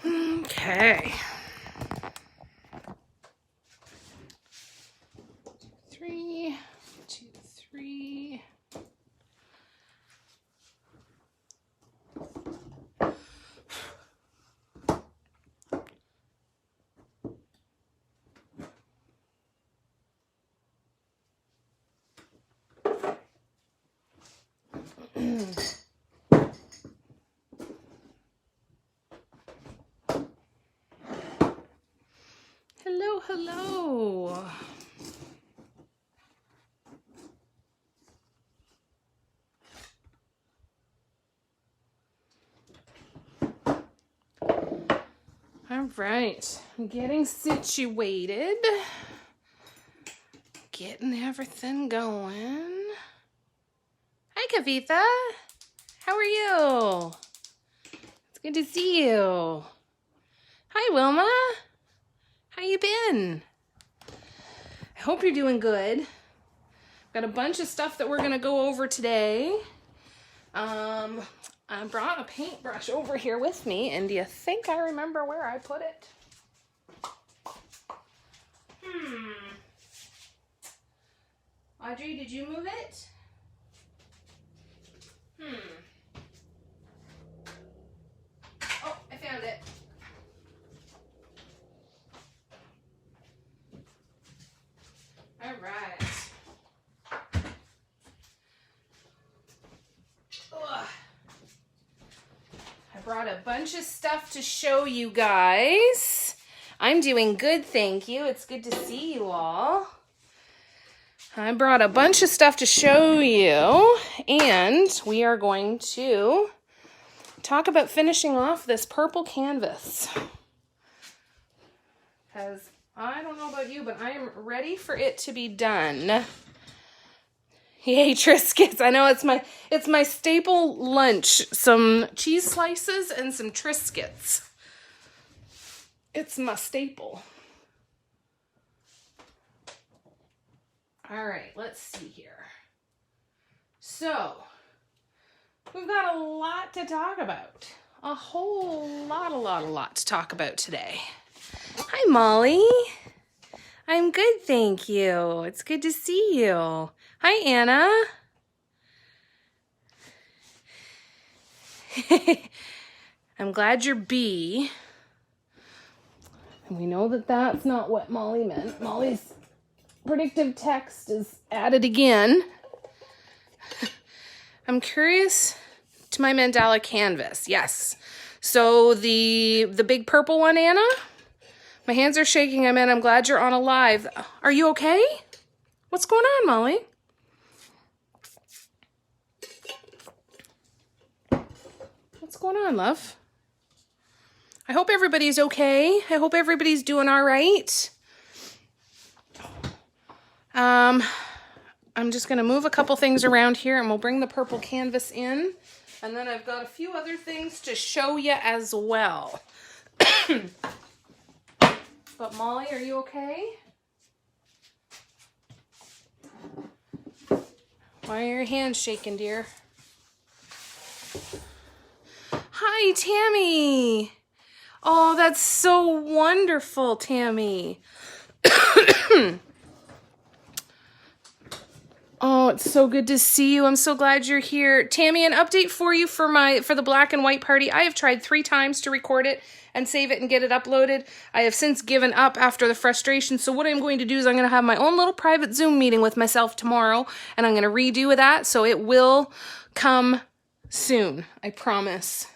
Okay. 3, 2, 3. Hello, hello. All right, I'm getting situated. Getting everything going. Hi, Kavitha. How are you? It's good to see you. Hi, Wilma. How you been? I hope you're doing good. Got a bunch of stuff that we're gonna go over today. I brought a paintbrush over here with me, and do you think I remember where I put it? Audrey, did you move it? Oh, I found it. All right. Ugh. I brought a bunch of stuff to show you guys. I'm doing good, thank you. It's good to see you all. I brought a bunch of stuff to show you, and we are going to talk about finishing off this purple canvas. Because I don't know about you, but I am ready for it to be done. Yay, Triscuits. I know it's my staple lunch. Some cheese slices and some Triscuits. It's my staple. All right, let's see here. So, we've got a lot to talk about. A whole lot to talk about today. Hi, Molly. I'm good, thank you. It's good to see you. Hi, Anna. I'm glad you're B. And we know that that's not what Molly meant. Molly's predictive text is at it again. I'm curious to my mandala canvas. Yes. So the big purple one, Anna? My hands are shaking. I'm glad you're on a live. Are you okay? What's going on, Molly? What's going on, love? I hope everybody's okay. I hope everybody's doing all right. I'm just going to move a couple things around here, and we'll bring the purple canvas in. And then I've got a few other things to show you as well. But Molly, are you okay? Why are your hands shaking, dear? Hi, Tammy. Oh, that's so wonderful, Tammy. Oh, it's so good to see you. I'm so glad you're here. Tammy, an update for you for the black and white party. I have tried 3 times to record it and save it and get it uploaded. I have since given up after the frustration. So what I'm going to do is I'm going to have my own little private Zoom meeting with myself tomorrow, and I'm going to redo that. So it will come soon. I promise.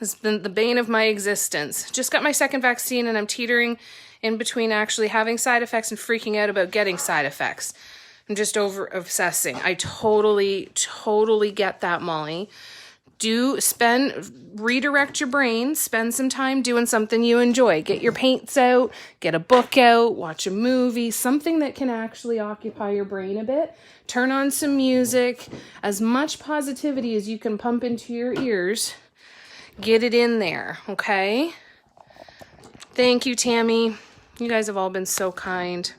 It's been the bane of my existence. Just got my second vaccine, and I'm teetering in between actually having side effects and freaking out about getting side effects. I'm just over obsessing. I totally get that, Molly. Redirect your brain, spend some time doing something you enjoy. Get your paints out, get a book out, watch a movie, something that can actually occupy your brain a bit. Turn on some music, as much positivity as you can pump into your ears. Get it in there, okay? Thank you, Tammy. You guys have all been so kind.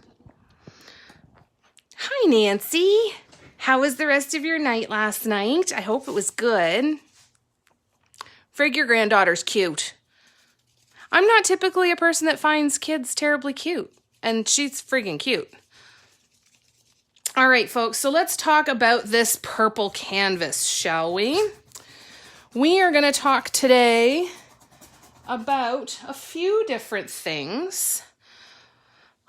Hi, Nancy. How was the rest of your night last night? I hope it was good. Frig, your granddaughter's cute. I'm not typically a person that finds kids terribly cute, and she's friggin' cute. All right, folks, so let's talk about this purple canvas, shall we? We are going to talk today about a few different things.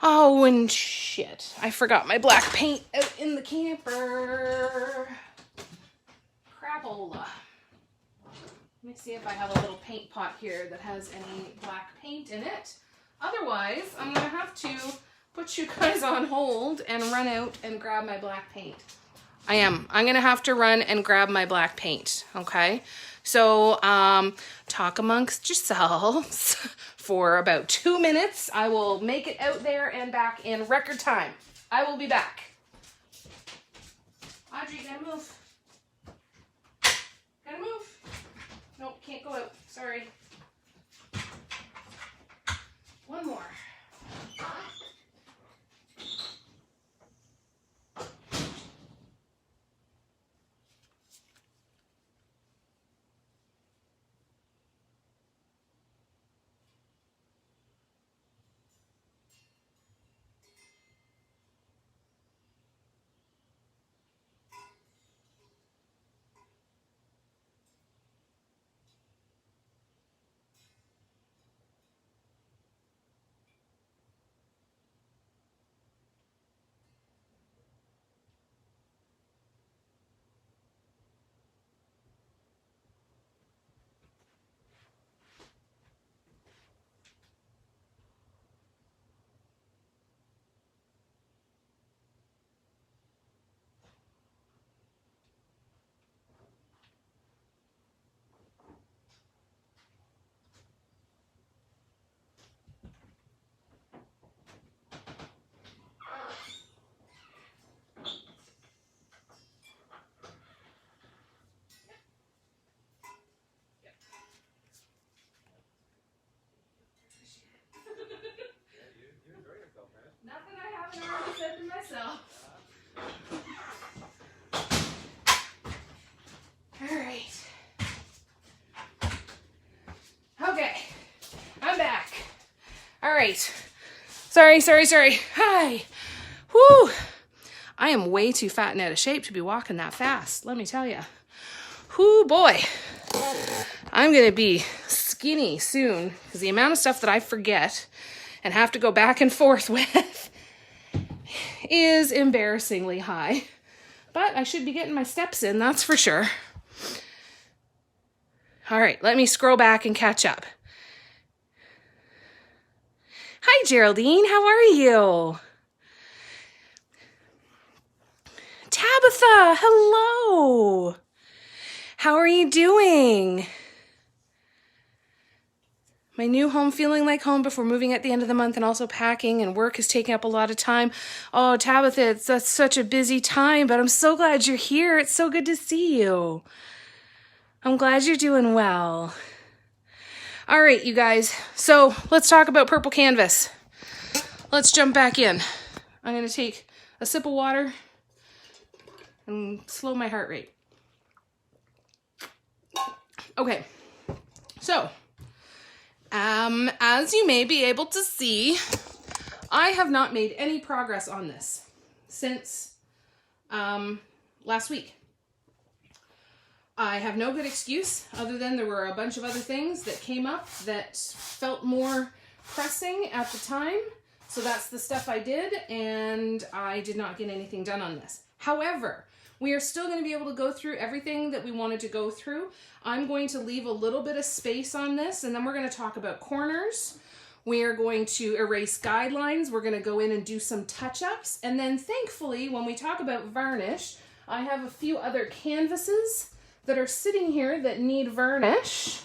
Oh, and shit, I forgot my black paint out in the camper. Crapola. Let me see if I have a little paint pot here that has any black paint in it. Otherwise, I'm going to have to put you guys on hold and run out and grab my black paint. I'm going to have to run and grab my black paint, okay? So, talk amongst yourselves for about 2 minutes. I will make it out there and back in record time. I will be back. Audrey, you gotta move. Gotta move. Nope, can't go out. Sorry. One more. Nothing I haven't already said to myself. All right. Okay, I'm back. All right. Sorry. Hi. Whoo. I am way too fat and out of shape to be walking that fast, let me tell you. Whoo, boy. I'm going to be skinny soon because the amount of stuff that I forget and have to go back and forth with is embarrassingly high. But I should be getting my steps in, that's for sure. All right, let me scroll back and catch up. Hi, Geraldine, how are you? Tabitha, hello. How are you doing? My new home feeling like home before moving at the end of the month and also packing and work is taking up a lot of time. Oh, Tabitha, that's such a busy time, but I'm so glad you're here. It's so good to see you. I'm glad you're doing well. All right, you guys. So let's talk about purple canvas. Let's jump back in. I'm going to take a sip of water and slow my heart rate. Okay, so as you may be able to see, I have not made any progress on this since last week. I have no good excuse other than there were a bunch of other things that came up that felt more pressing at the time. So that's the stuff I did, and I did not get anything done on this. However, we are still going to be able to go through everything that we wanted to go through. I'm going to leave a little bit of space on this, and then we're going to talk about corners. We are going to erase guidelines. We're going to go in and do some touch-ups. And then thankfully, when we talk about varnish, I have a few other canvases that are sitting here that need varnish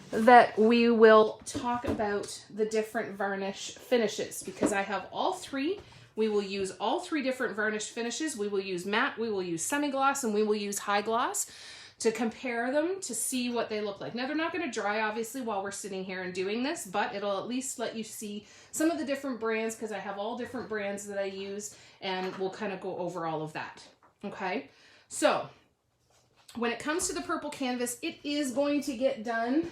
that we will talk about the different varnish finishes, because I have all three. We will use all three different varnish finishes. We will use matte, we will use semi-gloss, and we will use high gloss to compare them to see what they look like. Now, they're not going to dry, obviously, while we're sitting here and doing this, but it'll at least let you see some of the different brands, because I have all different brands that I use, and we'll kind of go over all of that. Okay, so when it comes to the purple canvas, it is going to get done.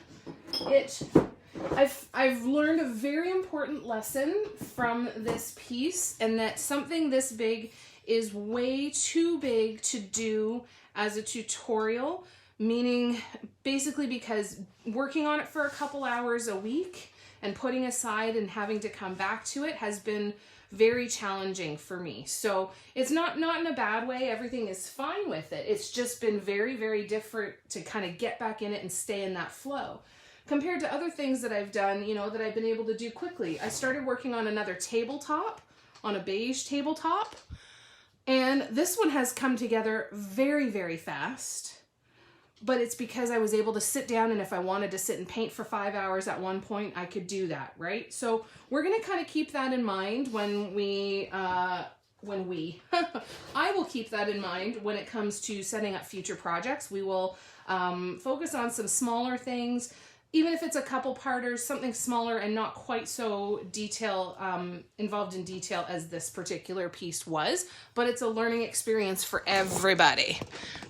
I've learned a very important lesson from this piece, and that something this big is way too big to do as a tutorial, meaning basically because working on it for a couple hours a week and putting aside and having to come back to it has been very challenging for me. So it's not in a bad way. Everything is fine with it. It's just been very, very different to kind of get back in it and stay in that flow. Compared to other things that I've done, you know, that I've been able to do quickly. I started working on another tabletop, on a beige tabletop. And this one has come together very, very fast. But it's because I was able to sit down, and if I wanted to sit and paint for 5 hours at one point, I could do that, right? So we're going to kind of keep that in mind I will keep that in mind when it comes to setting up future projects. We will focus on some smaller things, even if it's a couple parters, something smaller and not quite so involved in detail as this particular piece was, but it's a learning experience for everybody,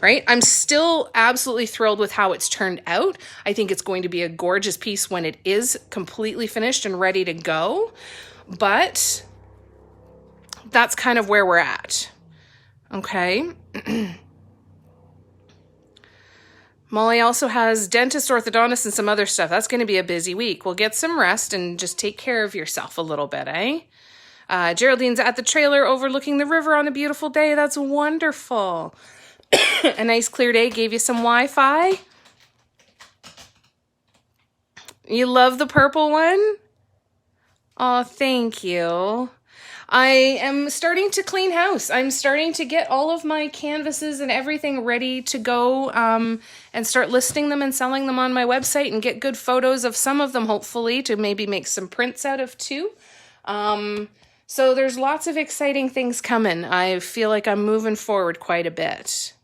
right? I'm still absolutely thrilled with how it's turned out. I think it's going to be a gorgeous piece when it is completely finished and ready to go, but that's kind of where we're at, okay? Molly also has dentist, orthodontist, and some other stuff. That's going to be a busy week. We'll get some rest and just take care of yourself a little bit, eh? Geraldine's at the trailer overlooking the river on a beautiful day. That's wonderful. A nice clear day gave you some Wi-Fi. You love the purple one? Oh, thank you. I am starting to clean house. I'm starting to get all of my canvases and everything ready to go and start listing them and selling them on my website and get good photos of some of them, hopefully, to maybe make some prints out of too. So there's lots of exciting things coming. I feel like I'm moving forward quite a bit.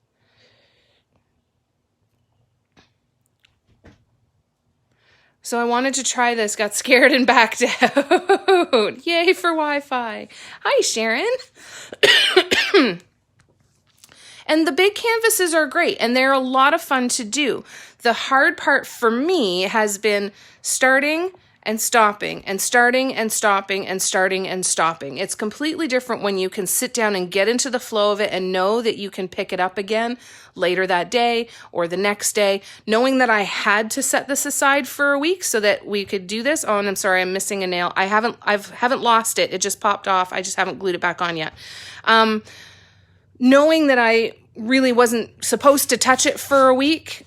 So I wanted to try this, got scared and backed out. Yay for Wi-Fi. Hi, Sharon. And the big canvases are great, and they're a lot of fun to do. The hard part for me has been starting and stopping and starting and stopping and starting and stopping. It's completely different when you can sit down and get into the flow of it and know that you can pick it up again later that day or the next day, knowing that I had to set this aside for a week so that we could do this. Oh, and I'm sorry, I'm missing a nail. I haven't lost it. It just popped off. I just haven't glued it back on yet. Knowing that I really wasn't supposed to touch it for a week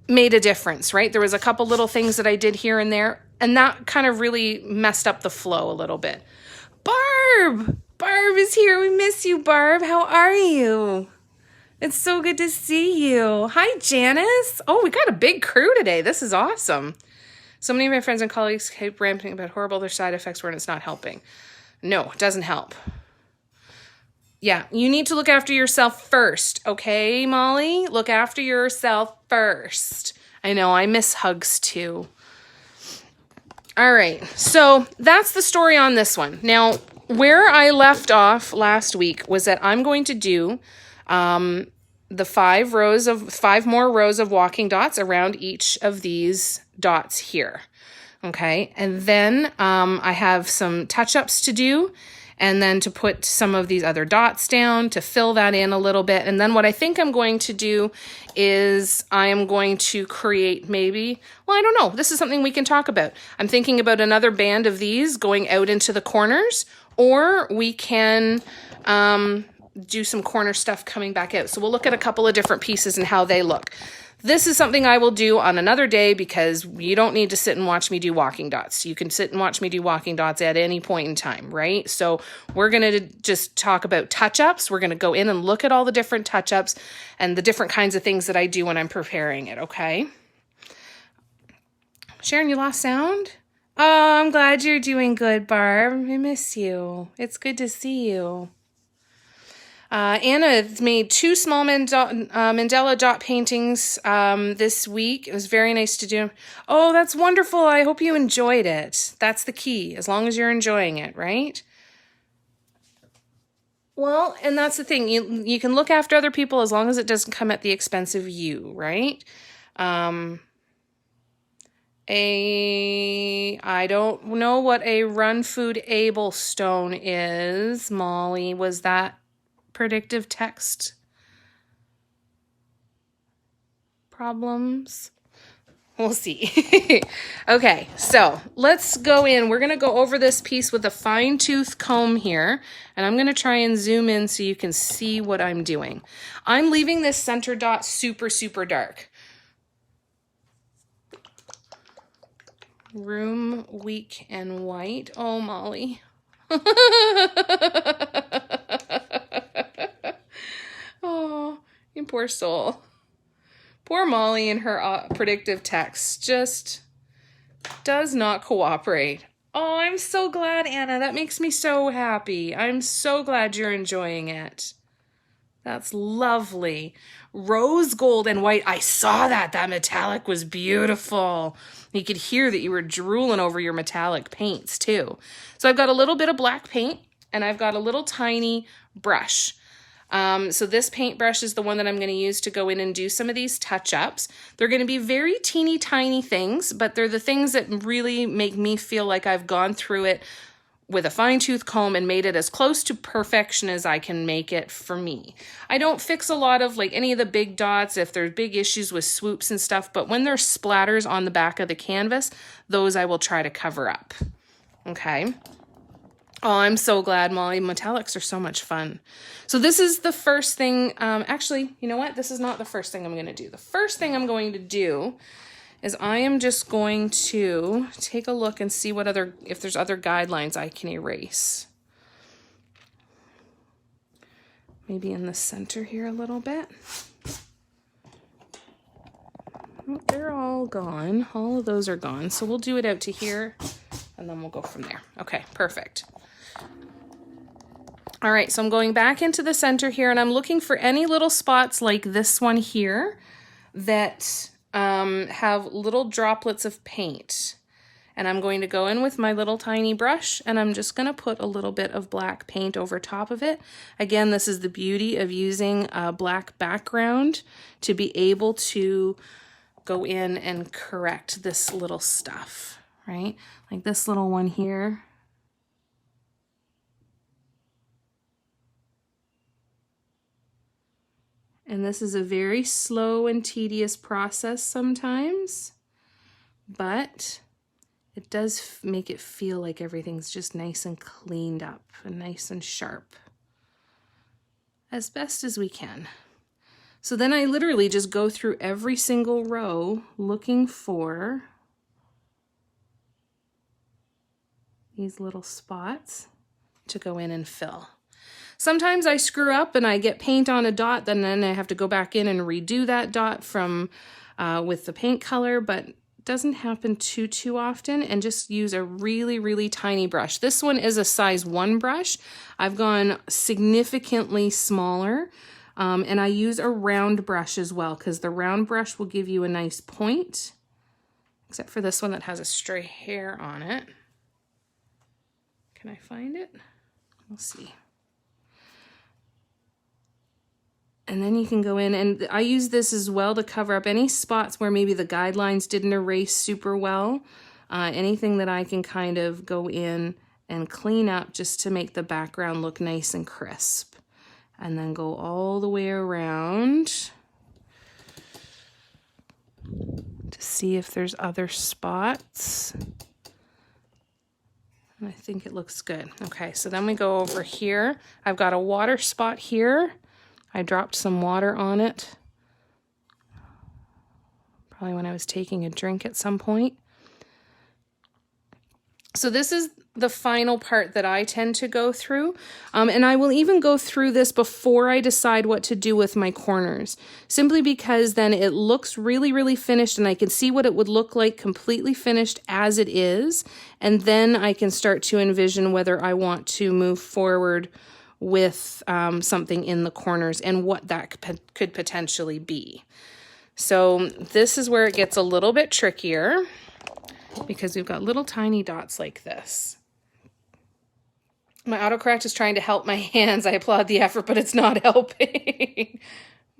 made a difference, right? There was a couple little things that I did here and there, and that kind of really messed up the flow a little bit. Barb is here. We miss you, Barb. How are you? It's so good to see you. Hi, Janice. Oh, we got a big crew today. This is awesome. So many of my friends and colleagues keep ranting about horrible their side effects when it's not helping. No, it doesn't help. Yeah, you need to look after yourself first, okay, Molly? Look after yourself first. I know, I miss hugs too. All right, so that's the story on this one. Now, where I left off last week was that I'm going to do the 5 more rows of walking dots around each of these dots here. Okay, and then I have some touch-ups to do, and then to put some of these other dots down to fill that in a little bit. And then what I think I'm going to do is I am going to create maybe, well, I don't know. This is something we can talk about. I'm thinking about another band of these going out into the corners, or we can do some corner stuff coming back out. So we'll look at a couple of different pieces and how they look. This is something I will do on another day because you don't need to sit and watch me do walking dots. You can sit and watch me do walking dots at any point in time, right? So we're going to just talk about touch-ups. We're going to go in and look at all the different touch-ups and the different kinds of things that I do when I'm preparing it, okay? Sharon, you lost sound? Oh, I'm glad you're doing good, Barb. I miss you. It's good to see you. Anna made 2 small mandala dot paintings this week. It was very nice to do. Oh, that's wonderful. I hope you enjoyed it. That's the key, as long as you're enjoying it, right? Well, and that's the thing. You can look after other people as long as it doesn't come at the expense of you, right? I don't know what a Run Food Able stone is. Molly, was that predictive text problems? We'll see. Okay, so let's go in. We're going to go over this piece with a fine-tooth comb here, and I'm going to try and zoom in so you can see what I'm doing. I'm leaving this center dot super, super dark. Room, weak, and white. Oh, Molly. Oh, you poor soul. Poor Molly and her predictive text just does not cooperate. Oh, I'm so glad, Anna. That makes me so happy. I'm so glad you're enjoying it. That's lovely. Rose gold and white. I saw that. That metallic was beautiful. You could hear that you were drooling over your metallic paints too. So I've got a little bit of black paint and I've got a little tiny brush. So this paintbrush is the one that I'm going to use to go in and do some of these touch-ups. They're going to be very teeny tiny things, but they're the things that really make me feel like I've gone through it with a fine-tooth comb and made it as close to perfection as I can make it for me. I don't fix a lot of like any of the big dots if there's big issues with swoops and stuff, but when there's splatters on the back of the canvas, those I will try to cover up. Okay. Oh, I'm so glad, Molly. Metallics are so much fun. So this is the first thing. Actually, you know what? This is not the first thing I'm going to do. The first thing I'm going to do is I am just going to take a look and see what if there's other guidelines I can erase. Maybe in the center here a little bit. Oh, they're all gone. All of those are gone. So we'll do it out to here and then we'll go from there. Okay, perfect. All right, so I'm going back into the center here and I'm looking for any little spots like this one here that have little droplets of paint. And I'm going to go in with my little tiny brush and I'm just going to put a little bit of black paint over top of it. Again, this is the beauty of using a black background to be able to go in and correct this little stuff, right? Like this little one here. And this is a very slow and tedious process sometimes, but it does make it feel like everything's just nice and cleaned up and nice and sharp as best as we can. So then I literally just go through every single row looking for these little spots to go in and fill. Sometimes I screw up and I get paint on a dot, then I have to go back in and redo that dot from with the paint color, but it doesn't happen too often, and just use a really, really tiny brush. This one is a size 1 brush. I've gone significantly smaller, and I use a round brush as well because the round brush will give you a nice point, except for this one that has a stray hair on it. Can I find it? We'll see. And then you can go in, and I use this as well to cover up any spots where maybe the guidelines didn't erase super well. Anything that I can kind of go in and clean up just to make the background look nice and crisp. And then go all the way around to see if there's other spots. And I think it looks good. Okay, so then we go over here. I've got a water spot here. I dropped some water on it, probably when I was taking a drink at some point. So this is the final part that I tend to go through, and I will even go through this before I decide what to do with my corners, simply because then it looks really, really finished and I can see what it would look like completely finished as it is, and then I can start to envision whether I want to move forward with something in the corners and what that could potentially be. So this is where it gets a little bit trickier because we've got little tiny dots like this. My autocorrect is trying to help my hands. I applaud the effort, but it's not helping.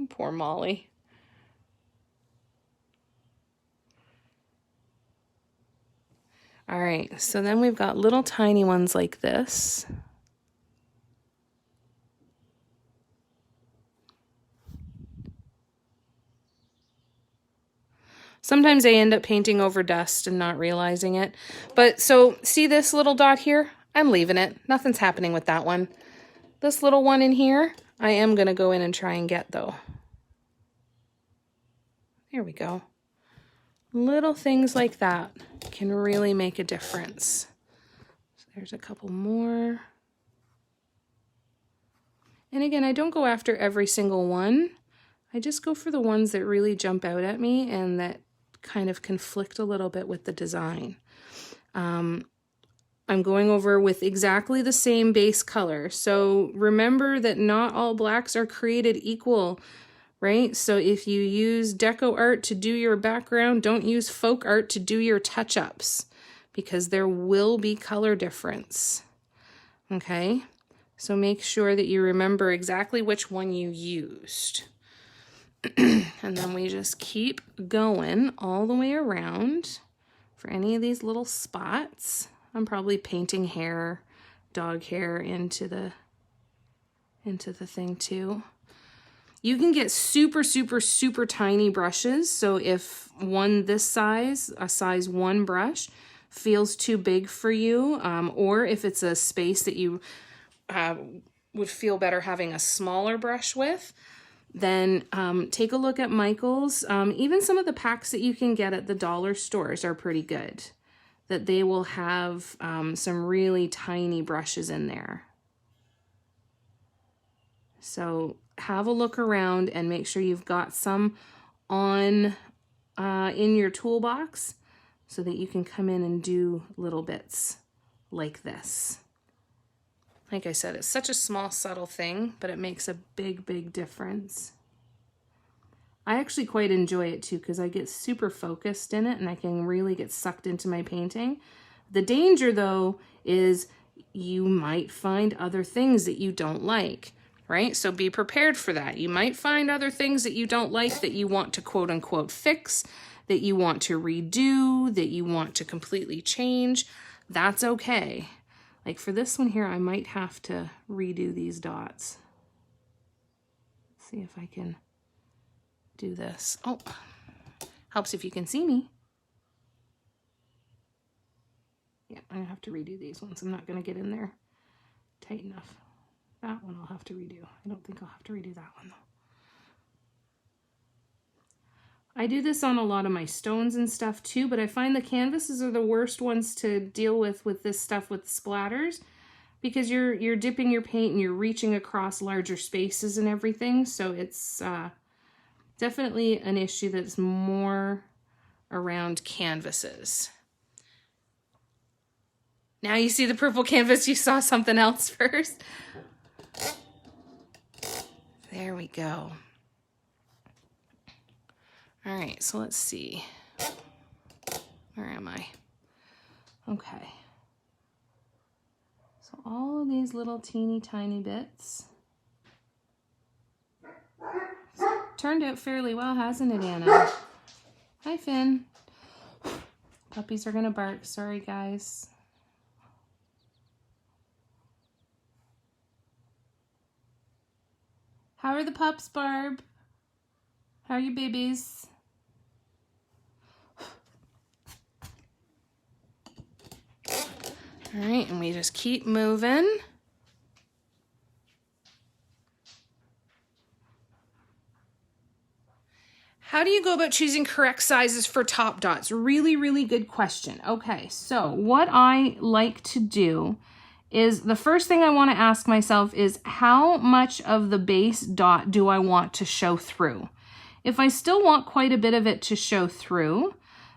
Poor Molly. All right, so then we've got little tiny ones like this. Sometimes I end up painting over dust and not realizing it. But so see this little dot here? I'm leaving it. Nothing's happening with that one. This little one in here, I am going to go in and try and get though. There we go. Little things like that can really make a difference. So there's a couple more. And again, I don't go after every single one. I just go for the ones that really jump out at me and that kind of conflict a little bit with the design. I'm going over with exactly the same base color. So remember that not all blacks are created equal, right? So if you use deco art to do your background, don't use folk art to do your touch-ups because there will be color difference, okay? So make sure that you remember exactly which one you used. And then we just keep going all the way around for any of these little spots. I'm probably painting hair, dog hair into the thing too. You can get super, super, super tiny brushes. So if one this size, a size 1 brush, feels too big for you, or if it's a space that you would feel better having a smaller brush with, then take a look at Michael's. Even some of the packs that you can get at the dollar stores are pretty good. That they will have some really tiny brushes in there. So have a look around and make sure you've got some on in your toolbox so that you can come in and do little bits like this. Like I said, it's such a small, subtle thing, but it makes a big, big difference. I actually quite enjoy it too because I get super focused in it and I can really get sucked into my painting. The danger though is you might find other things that you don't like, right? So be prepared for that. You might find other things that you don't like that you want to quote unquote fix, that you want to redo, that you want to completely change. That's okay. Like for this one here, I might have to redo these dots. Let's see if I can do this. Oh, helps if you can see me. Yeah, I'm gonna have to redo these ones. I'm not gonna get in there tight enough. That one I'll have to redo. I don't think I'll have to redo that one though. I do this on a lot of my stones and stuff too, but I find the canvases are the worst ones to deal with this stuff with splatters because you're dipping your paint and you're reaching across larger spaces and everything. So it's definitely an issue that's more around canvases. Now you see the purple canvas, you saw something else first. There we go. All right, so let's see. Where am I? Okay. So all of these little teeny tiny bits. Turned out fairly well, hasn't it, Anna? Hi, Finn. Puppies are gonna bark. Sorry, guys. How are the pups, Barb? How are you babies? All right, and we just keep moving. How do you go about choosing correct sizes for top dots? Really, really good question. Okay, so what I like to do is the first thing I want to ask myself is how much of the base dot do I want to show through? If I still want quite a bit of it to show through,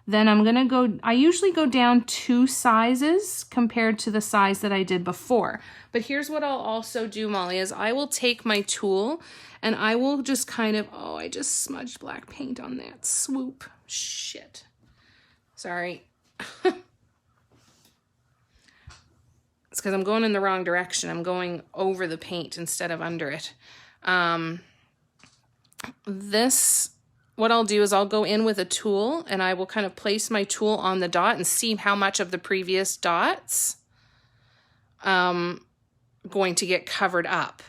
then I'm gonna go, I usually go down 2 sizes compared to the size that I did before. But here's what I'll also do, Molly, is I will take my tool and I will just kind of, oh, I just smudged black paint on that. Swoop. Shit. Sorry. It's because I'm going in the wrong direction. I'm going over the paint instead of under it. What I'll do is I'll go in with a tool and I will kind of place my tool on the dot and see how much of the previous dots going to get covered up.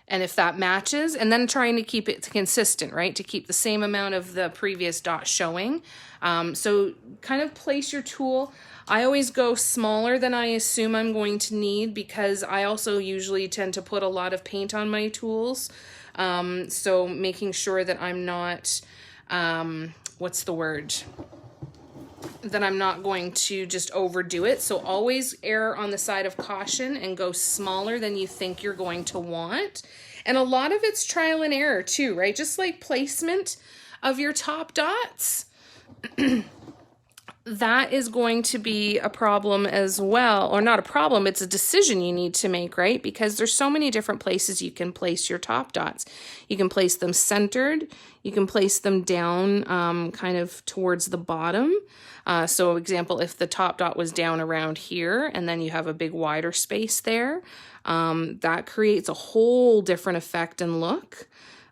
And if that matches, and then trying to keep it consistent, right? To keep the same amount of the previous dot showing. So kind of place your tool. I always go smaller than I assume I'm going to need because I also usually tend to put a lot of paint on my tools. So making sure that I'm not, what's the word? That I'm not going to just overdo it. So always err on the side of caution and go smaller than you think you're going to want. And a lot of it's trial and error too, right? Just like placement of your top dots. That is going to be a problem as well, or not a problem, it's a decision you need to make, right? Because there's so many different places you can place your top dots. You can place them centered, you can place them down kind of towards the bottom. So example, if the top dot was down around here and then you have a big wider space there, that creates a whole different effect and look.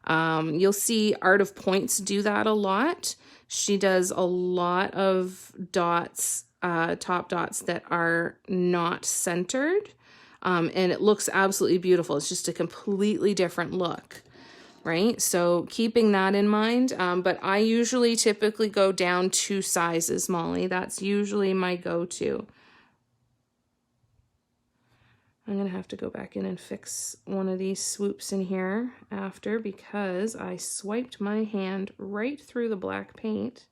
You'll see Art of Points do that a lot. She does a lot of dots, top dots that are not centered, and it looks absolutely beautiful. It's just a completely different look, right? So keeping that in mind, but I usually typically go down 2 sizes, Molly. That's usually my go-to. I'm going to have to go back in and fix one of these swoops in here after because I swiped my hand right through the black paint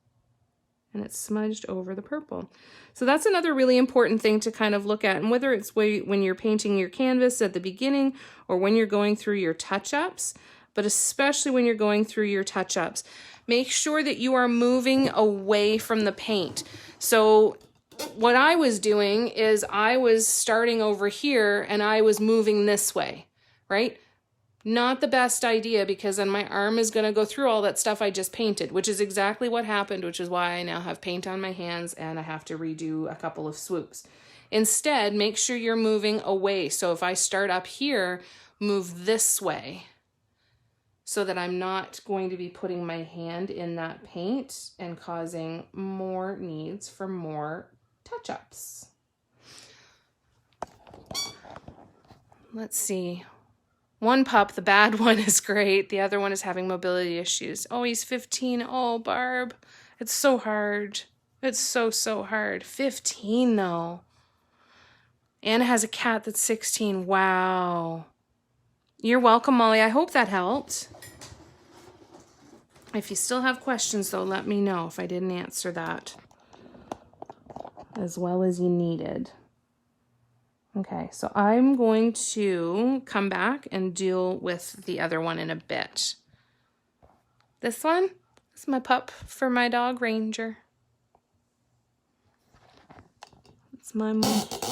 and it smudged over the purple. So that's another really important thing to kind of look at. And whether it's when you're painting your canvas at the beginning or when you're going through your touch-ups, but especially when you're going through your touch-ups, make sure that you are moving away from the paint. So what I was doing is I was starting over here and I was moving this way, right? Not the best idea because then my arm is going to go through all that stuff I just painted, which is exactly what happened, which is why I now have paint on my hands and I have to redo a couple of swoops. Instead, make sure you're moving away. So if I start up here, move this way so that I'm not going to be putting my hand in that paint and causing more needs for more touch-ups. Let's see. One pup, the bad one, is great. The other one is having mobility issues. Oh, he's 15. Oh, Barb. It's so hard. It's so hard. 15, though. Anna has a cat that's 16. Wow. You're welcome, Molly. I hope that helped. If you still have questions, though, let me know if I didn't answer that as well as you needed. Okay, so I'm going to come back and deal with the other one in a bit. This one is my pup for my dog Ranger. It's my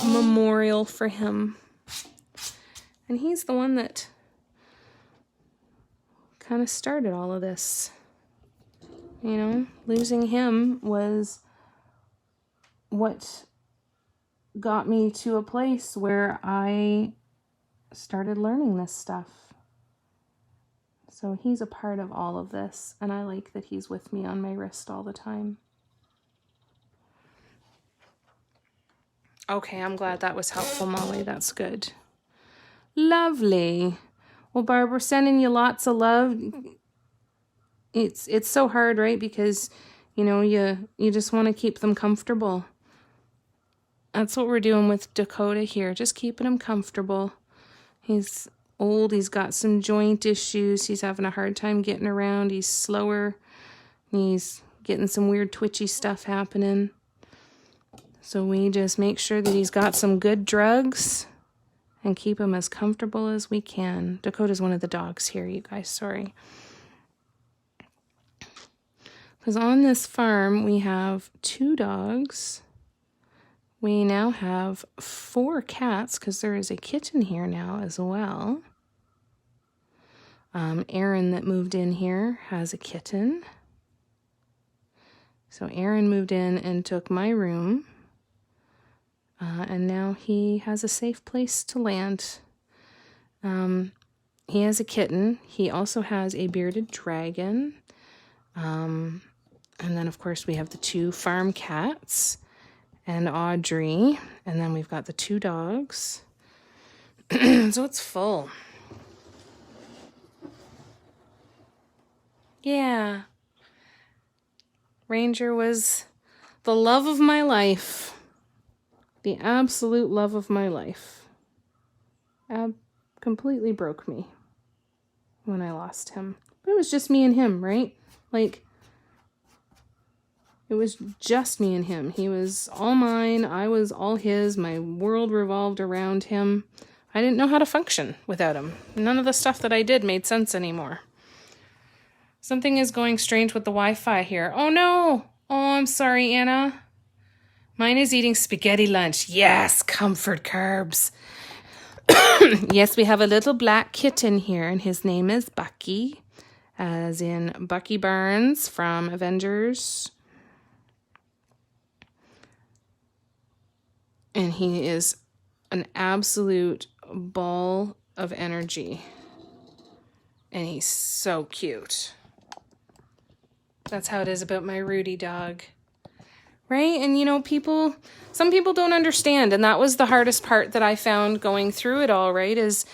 memorial for him. And he's the one that kind of started all of this. You know, losing him was what got me to a place where I started learning this stuff. So he's a part of all of this, and I like that he's with me on my wrist all the time. Okay, I'm glad that was helpful, Molly. That's good. Lovely. Well, Barb, we're sending you lots of love. It's so hard, right? Because, you know, you just want to keep them comfortable. That's what we're doing with Dakota here, just keeping him comfortable. He's old, he's got some joint issues, he's having a hard time getting around, he's slower, he's getting some weird twitchy stuff happening. So we just make sure that he's got some good drugs and keep him as comfortable as we can. Dakota's one of the dogs here, you guys, sorry. Because on this farm we have 2 dogs. We now have 4 cats because there is a kitten here now as well. Erin that moved in here has a kitten. So Erin moved in and took my room. And now he has a safe place to land. He has a kitten. He also has a bearded dragon. And then, of course, we have the 2 farm cats and Audrey. And then we've got the 2 dogs. So it's full. Yeah. Ranger was the love of my life. The absolute love of my life. Completely broke me when I lost him. But it was just me and him, right? Like, it was just me and him. He was all mine. I was all his. My world revolved around him. I didn't know how to function without him. None of the stuff that I did made sense anymore. Something is going strange with the Wi-Fi here. Oh no! Oh, I'm sorry, Anna. Mine is eating spaghetti lunch. Yes, comfort carbs. Yes, we have a little black kitten here, and his name is Bucky, as in Bucky Barnes from Avengers. And he is an absolute ball of energy. And he's so cute. That's how it is about my Rudy dog. Right? And you know, some people don't understand, and that was the hardest part that I found going through it all, right? Is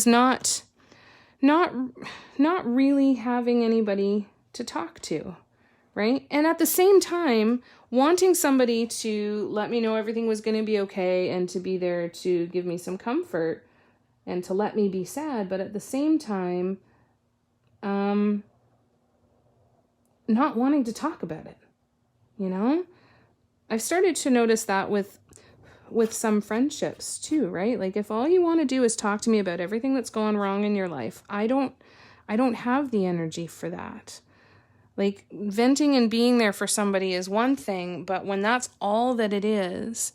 not really having anybody to talk to, right? And at the same time, wanting somebody to let me know everything was going to be okay and to be there to give me some comfort and to let me be sad, but at the same time, not wanting to talk about it, you know? I've started to notice that with some friendships too, right? Like if all you want to do is talk to me about everything that's going wrong in your life, I don't have the energy for that. Like venting and being there for somebody is one thing, but when that's all that it is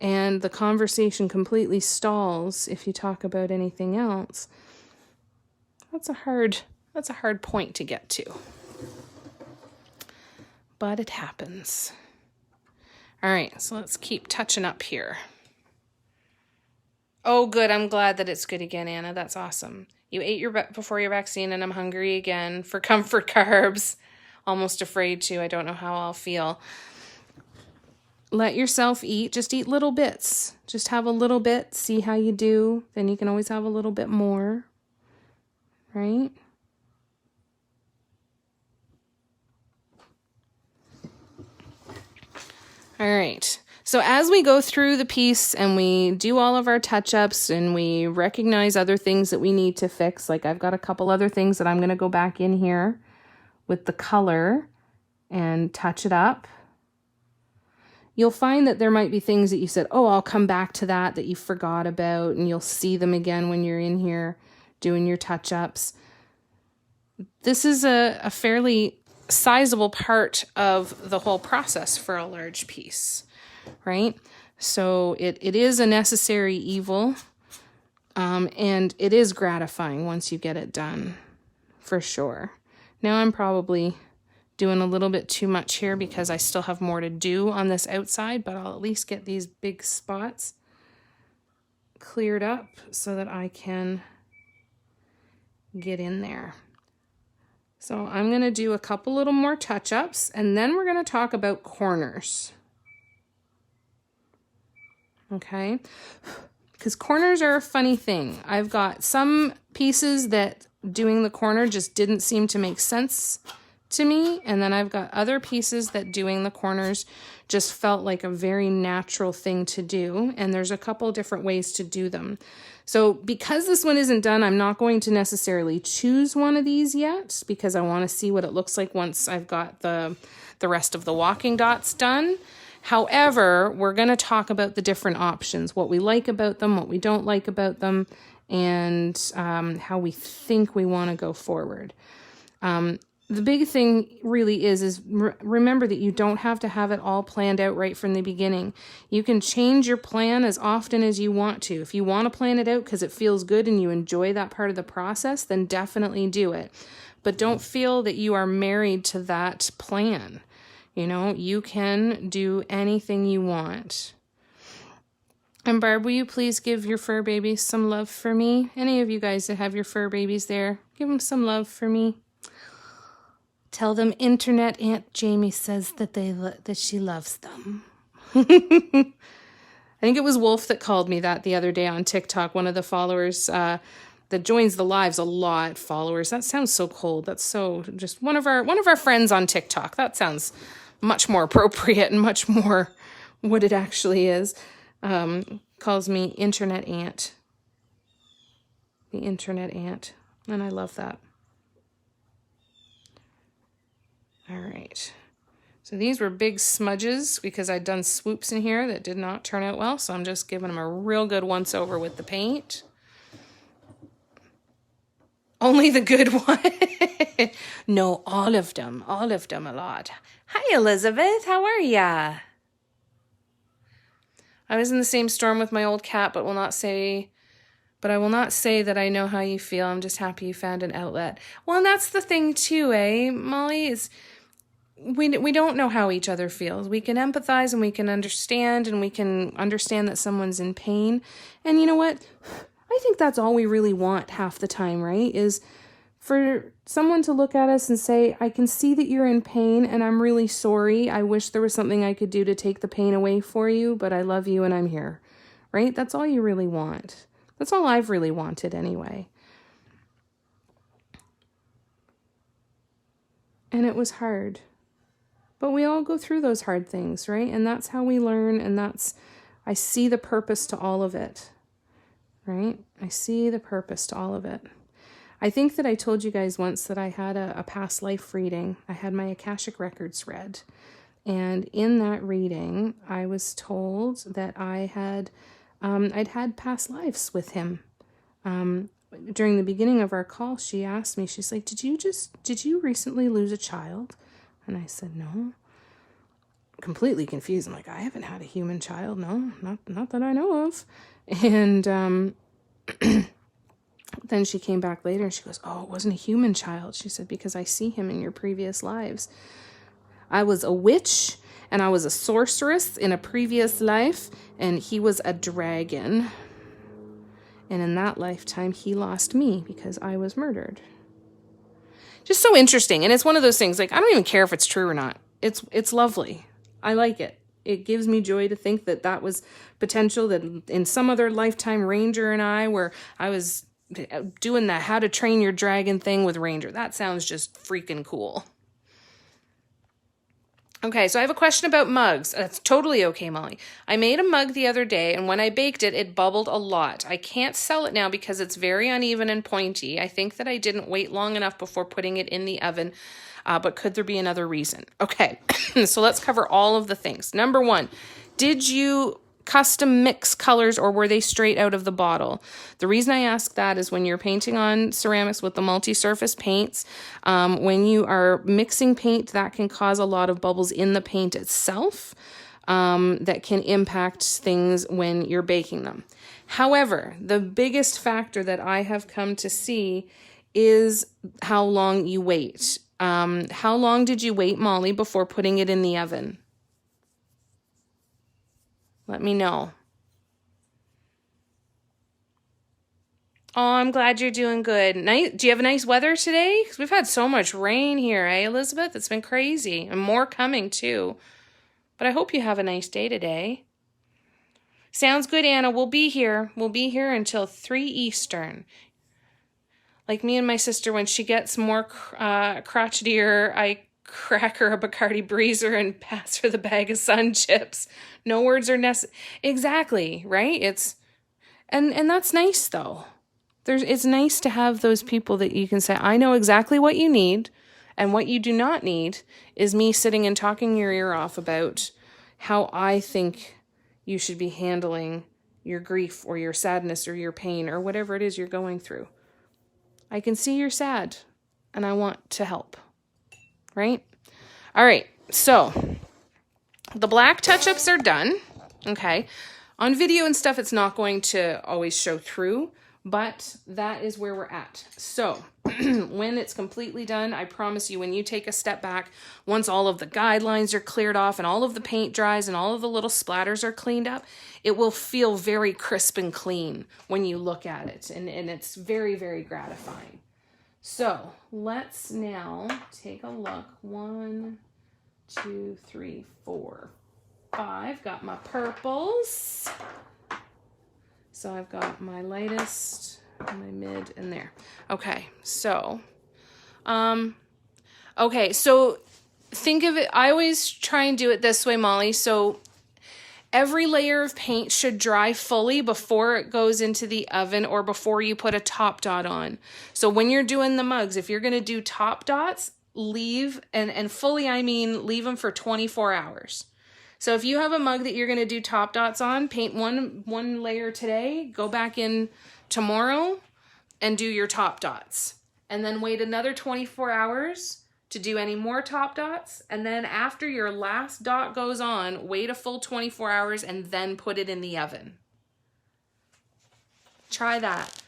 and the conversation completely stalls if you talk about anything else, that's a hard point to get to. But it happens. All right, so let's keep touching up here. Oh, good. I'm glad that it's good again, Anna. That's awesome. You ate before your vaccine, and I'm hungry again for comfort carbs. Almost afraid to. I don't know how I'll feel. Let yourself eat. Just eat little bits. Just have a little bit. See how you do. Then you can always have a little bit more. Right? All right, so as we go through the piece and we do all of our touch-ups and we recognize other things that we need to fix, like I've got a couple other things that I'm going to go back in here with the color and touch it up. You'll find that there might be things that you said, oh, I'll come back to that you forgot about, and you'll see them again when you're in here doing your touch-ups. This is a fairly sizable part of the whole process for a large piece, right? So it is a necessary evil, and it is gratifying once you get it done, for sure. Now I'm probably doing a little bit too much here because I still have more to do on this outside, but I'll at least get these big spots cleared up so that I can get in there. So I'm going to do a couple little more touch-ups, and then we're going to talk about corners. Okay? Because corners are a funny thing. I've got some pieces that doing the corner just didn't seem to make sense to me, and then I've got other pieces that doing the corners just felt like a very natural thing to do, and there's a couple different ways to do them. So because this one isn't done, I'm not going to necessarily choose one of these yet because I want to see what it looks like once I've got the rest of the walking dots done. However, we're going to talk about the different options, what we like about them, what we don't like about them, and how we think we want to go forward. The big thing really is remember that you don't have to have it all planned out right from the beginning. You can change your plan as often as you want to. If you want to plan it out because it feels good and you enjoy that part of the process, then definitely do it. But don't feel that you are married to that plan. You know, you can do anything you want. And Barb, will you please give your fur babies some love for me? Any of you guys that have your fur babies there, give them some love for me. Tell them Internet Aunt Jamie says that that she loves them. I think it was Wolf that called me that the other day on TikTok. One of the followers that joins the lives a lot. Followers. That sounds so cold. That's so just one of our friends on TikTok. That sounds much more appropriate and much more what it actually is. Calls me Internet Aunt. The Internet Aunt. And I love that. All right. So these were big smudges because I'd done swoops in here that did not turn out well. So I'm just giving them a real good once over with the paint. Only the good one. No, all of them a lot. Hi, Elizabeth. How are ya? I was in the same storm with my old cat, but I will not say that I know how you feel. I'm just happy you found an outlet. Well, and that's the thing too, Molly, is we don't know how each other feels. We can empathize and we can understand that someone's in pain. And you know what? I think that's all we really want half the time, right? Is for someone to look at us and say, I can see that you're in pain and I'm really sorry. I wish there was something I could do to take the pain away for you, but I love you and I'm here, right? That's all you really want. That's all I've really wanted anyway. And it was hard. But we all go through those hard things, right? And that's how we learn, and I see the purpose to all of it, right? I see the purpose to all of it. I think that I told you guys once that I had a past life reading. I had my Akashic Records read. And in that reading, I was told that I'd had past lives with him. During the beginning of our call, she asked me, she's like, did you recently lose a child? And I said, no. Completely confused. I'm like, I haven't had a human child. No, not that I know of. And then she came back later and she goes, oh, it wasn't a human child. She said, because I see him in your previous lives. I was a witch and I was a sorceress in a previous life, and he was a dragon. And in that lifetime, he lost me because I was murdered. Just so interesting. And it's one of those things, like, I don't even care if it's true or not. It's lovely. I like it. It gives me joy to think that was potential, that in some other lifetime, Ranger and I was doing the How to Train Your Dragon thing with Ranger. That sounds just freaking cool. Okay, so I have a question about mugs. That's totally okay, Molly. I made a mug the other day, and when I baked it, it bubbled a lot. I can't sell it now because it's very uneven and pointy. I think that I didn't wait long enough before putting it in the oven, but could there be another reason? Okay, so let's cover all of the things. Number one, did you custom mix colors or were they straight out of the bottle? The reason I ask that is when you're painting on ceramics with the multi-surface paints, when you are mixing paint, that can cause a lot of bubbles in the paint itself that can impact things when you're baking them. However, the biggest factor that I have come to see is how long you wait. How long did you wait, Molly, before putting it in the oven? Let me know. Oh, I'm glad you're doing good. Nice. Do you have nice weather today? Because we've had so much rain here, Elizabeth? It's been crazy. And more coming, too. But I hope you have a nice day today. Sounds good, Anna. We'll be here. We'll be here until 3 Eastern. Like me and my sister, when she gets more crotchetier, I crack her a Bacardi Breezer and pass her the bag of Sun Chips. No words are necessary. Exactly, right? And that's nice, though. It's nice to have those people that you can say, I know exactly what you need, and what you do not need is me sitting and talking your ear off about how I think you should be handling your grief or your sadness or your pain or whatever it is you're going through. I can see you're sad, and I want to help. Right? All right. So the black touch-ups are done. Okay. On video and stuff, it's not going to always show through But that is where we're at. So when it's completely done, I promise you, when you take a step back, once all of the guidelines are cleared off and all of the paint dries and all of the little splatters are cleaned up, it will feel very crisp and clean when you look at it. And it's very, very gratifying. So let's now take a look. 1, 2, 3, 4, 5. Got my purples. So I've got my lightest, my mid, and there. Okay, so, think of it, I always try and do it this way, Molly. So every layer of paint should dry fully before it goes into the oven or before you put a top dot on. So when you're doing the mugs, if you're going to do top dots, leave, and fully I mean leave them for 24 hours. So if you have a mug that you're going to do top dots on, paint one layer today, go back in tomorrow and do your top dots. And then wait another 24 hours to do any more top dots. And then after your last dot goes on, wait a full 24 hours and then put it in the oven. Try that.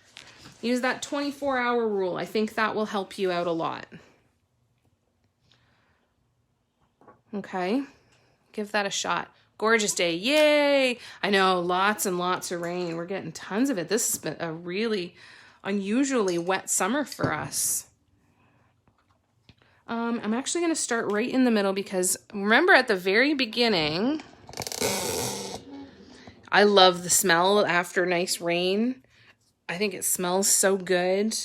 Use that 24-hour rule. I think that will help you out a lot. Okay. Give that a shot. Gorgeous day. Yay! I know, lots and lots of rain. We're getting tons of it. This has been a really unusually wet summer for us. I'm actually going to start right in the middle because remember at the very beginning, I love the smell after nice rain. I think it smells so good.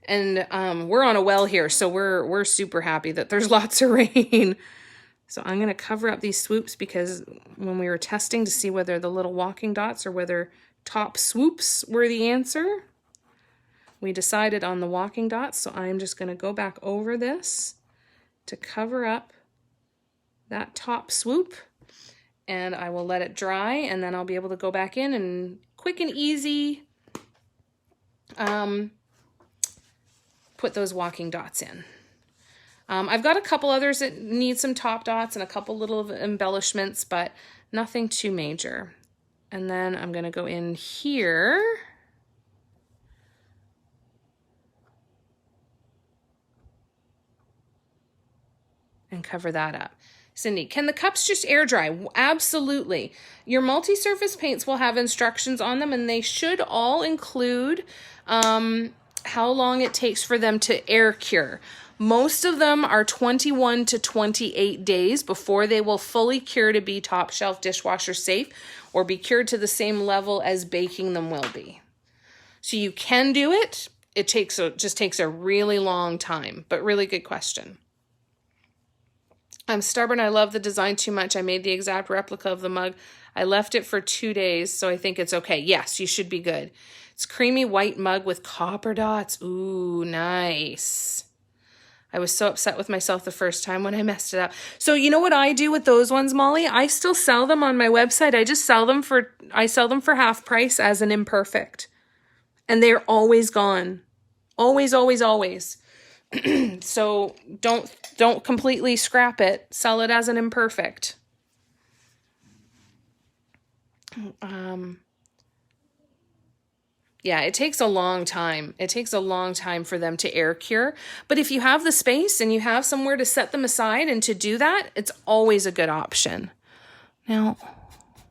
And we're on a well here, so we're super happy that there's lots of rain. So I'm going to cover up these swoops because when we were testing to see whether the little walking dots or whether top swoops were the answer, we decided on the walking dots. So I'm just going to go back over this to cover up that top swoop, and I will let it dry, and then I'll be able to go back in and quick and easy put those walking dots in. I've got a couple others that need some top dots and a couple little embellishments, but nothing too major. And then I'm going to go in here and cover that up. Cindy, can the cups just air dry? Absolutely. Your multi-surface paints will have instructions on them, and they should all include how long it takes for them to air cure. Most of them are 21 to 28 days before they will fully cure to be top shelf dishwasher safe or be cured to the same level as baking them will be. So you can do it. It just takes a really long time, but really good question. I'm stubborn. I love the design too much. I made the exact replica of the mug. I left it for 2 days, so I think it's okay. Yes, you should be good. It's creamy white mug with copper dots. Ooh, nice. I was so upset with myself the first time when I messed it up. So you know what I do with those ones, Molly? I still sell them on my website. I sell them for half price as an imperfect. And they're always gone. Always, always, always. So don't completely scrap it. Sell it as an imperfect. Yeah, it takes a long time. It takes a long time for them to air cure. But if you have the space and you have somewhere to set them aside and to do that, it's always a good option. Now,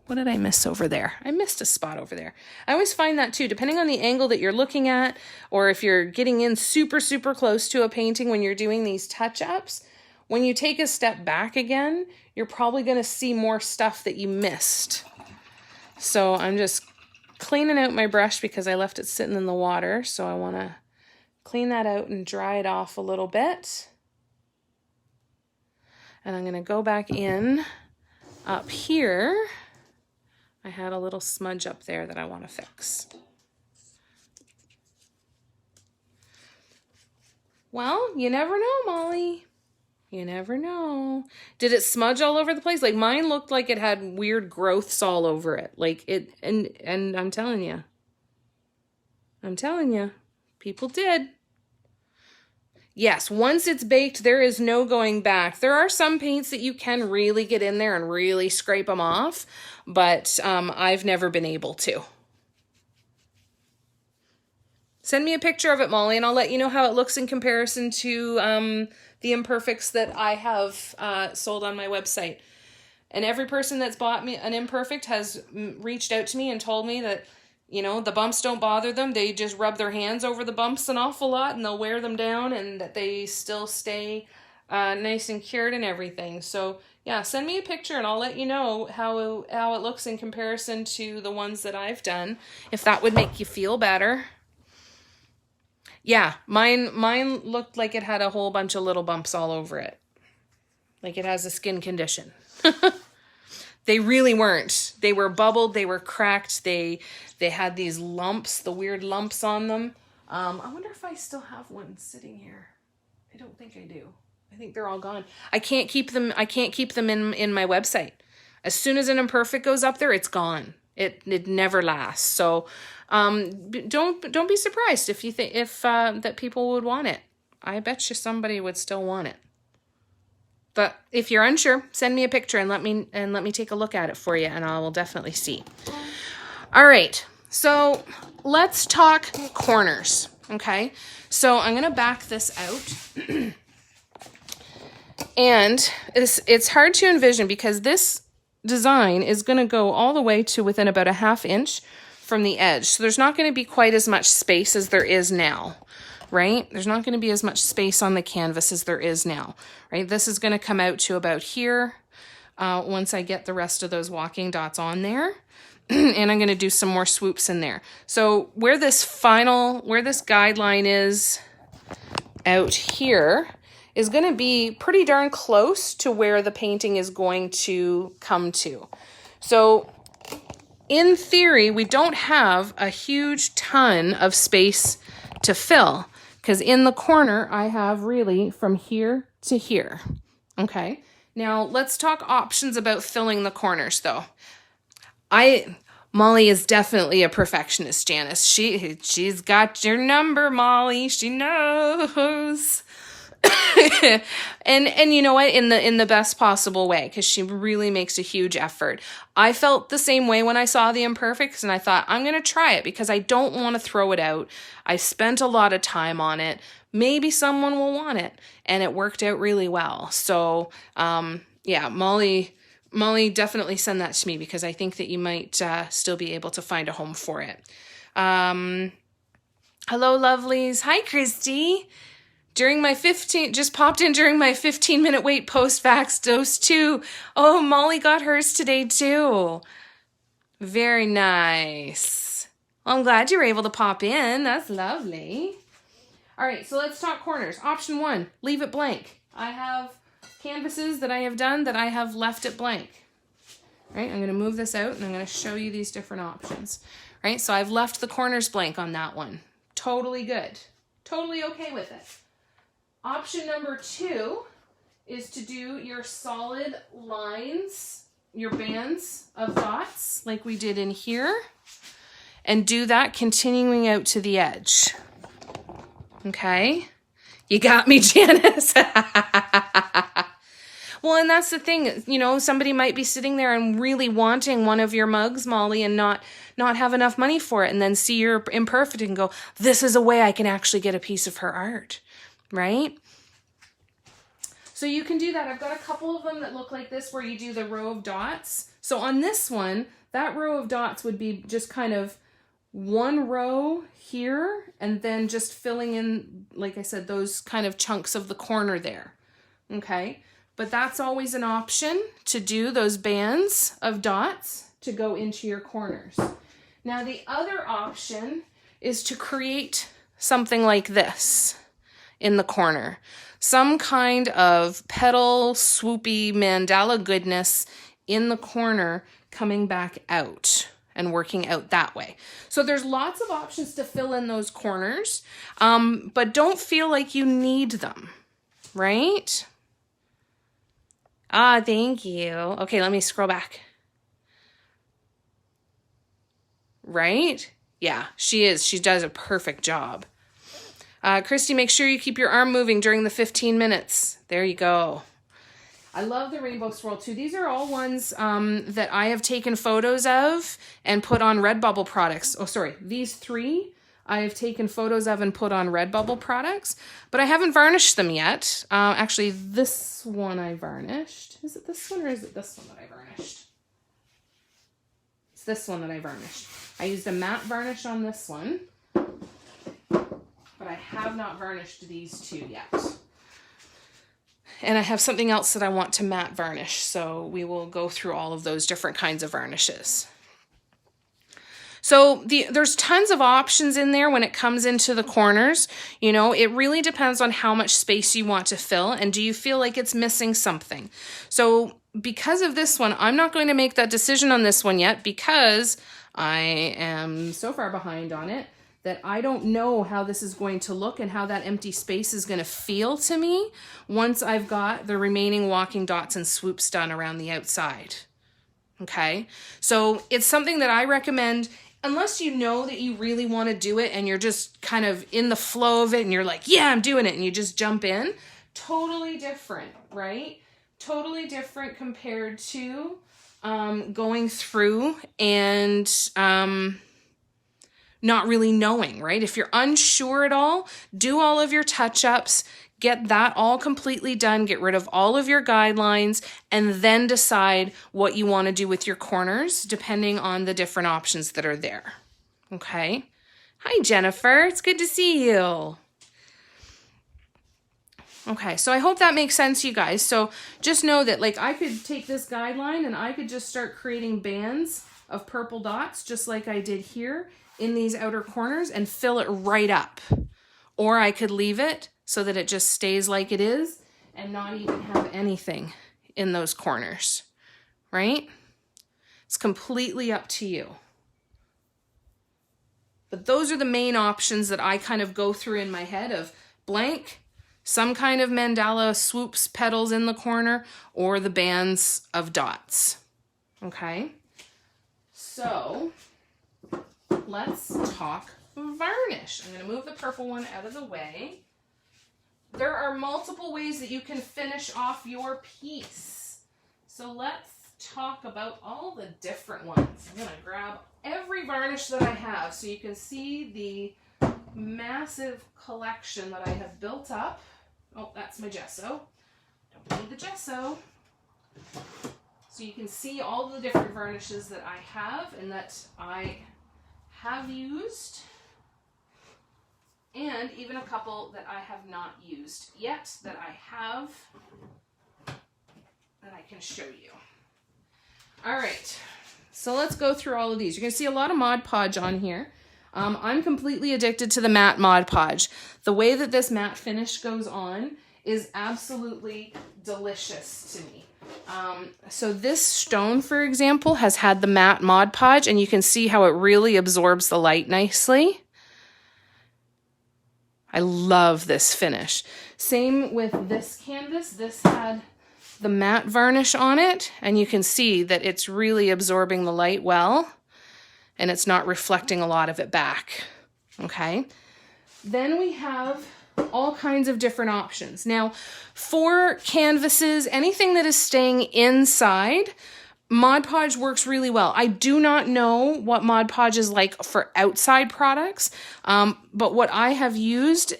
what did I miss over there? I missed a spot over there. I always find that too, depending on the angle that you're looking at, or if you're getting in super, super close to a painting when you're doing these touch-ups, when you take a step back again, you're probably going to see more stuff that you missed. So I'm just cleaning out my brush because I left it sitting in the water. So I want to clean that out and dry it off a little bit. And I'm going to go back in up here. I had a little smudge up there that I want to fix. Well, you never know, Molly. You never know. Did it smudge all over the place? Like mine looked like it had weird growths all over it. Like it, and I'm telling you, people did. Yes, once it's baked, there is no going back. There are some paints that you can really get in there and really scrape them off, but I've never been able to. Send me a picture of it, Molly, and I'll let you know how it looks in comparison to the Imperfects that I have sold on my website. And every person that's bought me an Imperfect has reached out to me and told me that, you know, the bumps don't bother them. They just rub their hands over the bumps an awful lot and they'll wear them down, and that they still stay nice and cured and everything. So yeah, send me a picture and I'll let you know how it looks in comparison to the ones that I've done, if that would make you feel better. Yeah, mine looked like it had a whole bunch of little bumps all over it. Like it has a skin condition. They really weren't. They were bubbled, they were cracked, they had these lumps, the weird lumps on them. I wonder if I still have one sitting here. I don't think I do. I think they're all gone. I can't keep them in my website. As soon as an Imperfect goes up there, it's gone. It never lasts. So don't be surprised if you think that people would want it. I bet you somebody would still want it. But if you're unsure, send me a picture and let me take a look at it for you, and I will definitely see. All right, so let's talk corners, okay? So I'm going to back this out. And it's hard to envision because this design is going to go all the way to within about a 1/2 inch from the edge. So there's not going to be quite as much space as there is now. Right? There's not going to be as much space on the canvas as there is now, right? This is going to come out to about here once I get the rest of those walking dots on there. And I'm going to do some more swoops in there. So where this guideline is out here is going to be pretty darn close to where the painting is going to come to. So in theory, we don't have a huge ton of space to fill, because in the corner, I have really from here to here, okay? Now, let's talk options about filling the corners, though. Molly is definitely a perfectionist, Janice. She's got your number, Molly. She knows. and you know what, in the best possible way, because she really makes a huge effort. I felt the same way when I saw the Imperfects, and I thought, I'm going to try it because I don't want to throw it out. I spent a lot of time on it. Maybe someone will want it, and it worked out really well. So yeah, Molly definitely send that to me, because I think that you might still be able to find a home for it. Hello, lovelies. Hi, Christy. Just popped in during my 15-minute wait post-vax dose 2. Oh, Molly got hers today too. Very nice. Well, I'm glad you were able to pop in. That's lovely. All right, so let's talk corners. Option 1, leave it blank. I have canvases that I have done that I have left it blank. All right, I'm going to move this out and I'm going to show you these different options. All right, so I've left the corners blank on that one. Totally good. Totally okay with it. Option number 2 is to do your solid lines, your bands of dots like we did in here, and do that continuing out to the edge. Okay? You got me, Janice. Well, and that's the thing, you know, somebody might be sitting there and really wanting one of your mugs, Molly, and not have enough money for it, and then see your Imperfect and go, this is a way I can actually get a piece of her art. Right? So you can do that. I've got a couple of them that look like this where you do the row of dots. So on this one, that row of dots would be just kind of one row here and then just filling in, like I said, those kind of chunks of the corner there. Okay? But that's always an option, to do those bands of dots to go into your corners. Now the other option is to create something like this in the corner. Some kind of petal, swoopy mandala goodness in the corner coming back out and working out that way. So there's lots of options to fill in those corners, but don't feel like you need them, right? Ah, thank you. Okay, let me scroll back. Right? Yeah, she is. She does a perfect job. Christy, make sure you keep your arm moving during the 15 minutes. There you go. I love the rainbow swirl too. These are all ones that I have taken photos of and put on Redbubble products. Oh, sorry. These 3 I've taken photos of and put on Redbubble products, but I haven't varnished them yet. Actually, this one I varnished. Is it this one or is it this one that I varnished? It's this one that I varnished. I used a matte varnish on this one, but I have not varnished these two yet. And I have something else that I want to matte varnish, so we will go through all of those different kinds of varnishes. So there's tons of options in there when it comes into the corners. You know, it really depends on how much space you want to fill and do you feel like it's missing something. So because of this one, I'm not going to make that decision on this one yet because I am so far behind on it that I don't know how this is going to look and how that empty space is going to feel to me once I've got the remaining walking dots and swoops done around the outside. Okay, so it's something that I recommend unless you know that you really want to do it and you're just kind of in the flow of it and you're like, yeah, I'm doing it, and you just jump in. Totally different, right? Totally different compared to going through and not really knowing, right? If you're unsure at all, do all of your touch-ups, get that all completely done, get rid of all of your guidelines, and then decide what you want to do with your corners, depending on the different options that are there. Okay? Hi, Jennifer. It's good to see you. Okay, so I hope that makes sense, you guys. So just know that, like, I could take this guideline and I could just start creating bands of purple dots, just like I did here in these outer corners, and fill it right up. Or I could leave it so that it just stays like it is and not even have anything in those corners, right? It's completely up to you. But those are the main options that I kind of go through in my head of blank, some kind of mandala swoops petals in the corner, or the bands of dots, okay? So let's talk varnish. I'm going to move the purple one out of the way. There are multiple ways that you can finish off your piece. So let's talk about all the different ones. I'm going to grab every varnish that I have so you can see the massive collection that I have built up. Oh, that's my gesso. Don't need the gesso. So you can see all the different varnishes that I have and that I have used, and even a couple that I have not used yet that I have that I can show you. All right, so let's go through all of these. You're going to see a lot of Mod Podge on here. I'm completely addicted to the matte Mod Podge. The way that this matte finish goes on is absolutely delicious to me. So this stone, for example, has had the matte Mod Podge, and you can see how it really absorbs the light nicely. I love this finish. Same with this canvas. This had the matte varnish on it, and you can see that it's really absorbing the light well, and it's not reflecting a lot of it back. Okay. Then we have all kinds of different options. Now, for canvases, anything that is staying inside, Mod Podge works really well. I do not know what Mod Podge is like for outside products, but what I have used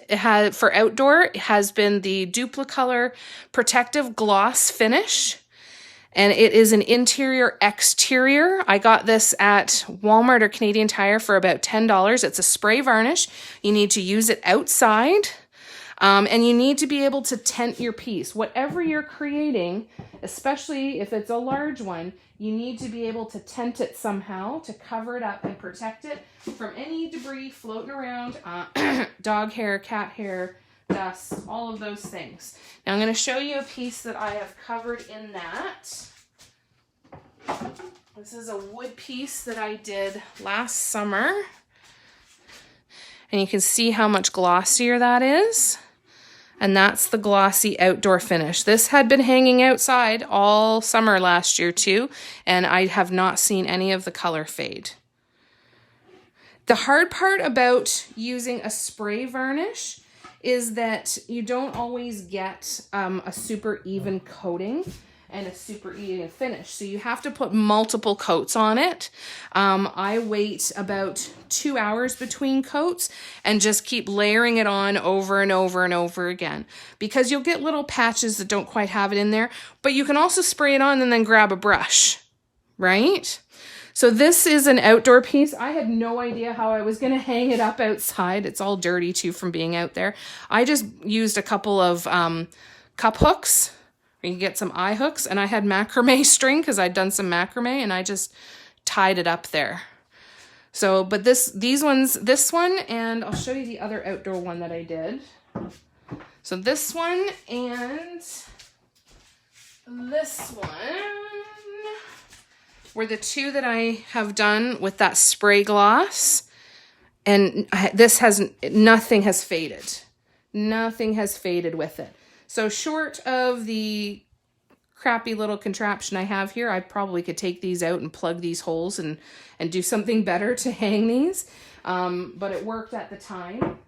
for outdoor has been the Duplicolor Protective Gloss Finish, and it is an interior exterior. I got this at Walmart or Canadian Tire for about $10. It's a spray varnish. You need to use it outside. And you need to be able to tint your piece. Whatever you're creating, especially if it's a large one, you need to be able to tint it somehow to cover it up and protect it from any debris floating around, dog hair, cat hair, dust, all of those things. Now I'm going to show you a piece that I have covered in that. This is a wood piece that I did last summer. And you can see how much glossier that is. And that's the glossy outdoor finish. This had been hanging outside all summer last year too, and I have not seen any of the color fade. The hard part about using a spray varnish is that you don't always get a super even coating. and it's super easy to finish. So you have to put multiple coats on it. I wait about 2 hours between coats and just keep layering it on over and over and over again, because you'll get little patches that don't quite have it in there, but you can also spray it on and then grab a brush, right? So this is an outdoor piece. I had no idea how I was going to hang it up outside. It's all dirty too from being out there. I just used a couple of cup hooks. You can get some eye hooks, and I had macrame string because I'd done some macrame, and I just tied it up there. So, but this one, and I'll show you the other outdoor one that I did. So this one and this one were the two that I have done with that spray gloss, and nothing has faded. Nothing has faded with it. So short of the crappy little contraption I have here, I probably could take these out and plug these holes and do something better to hang these. But it worked at the time,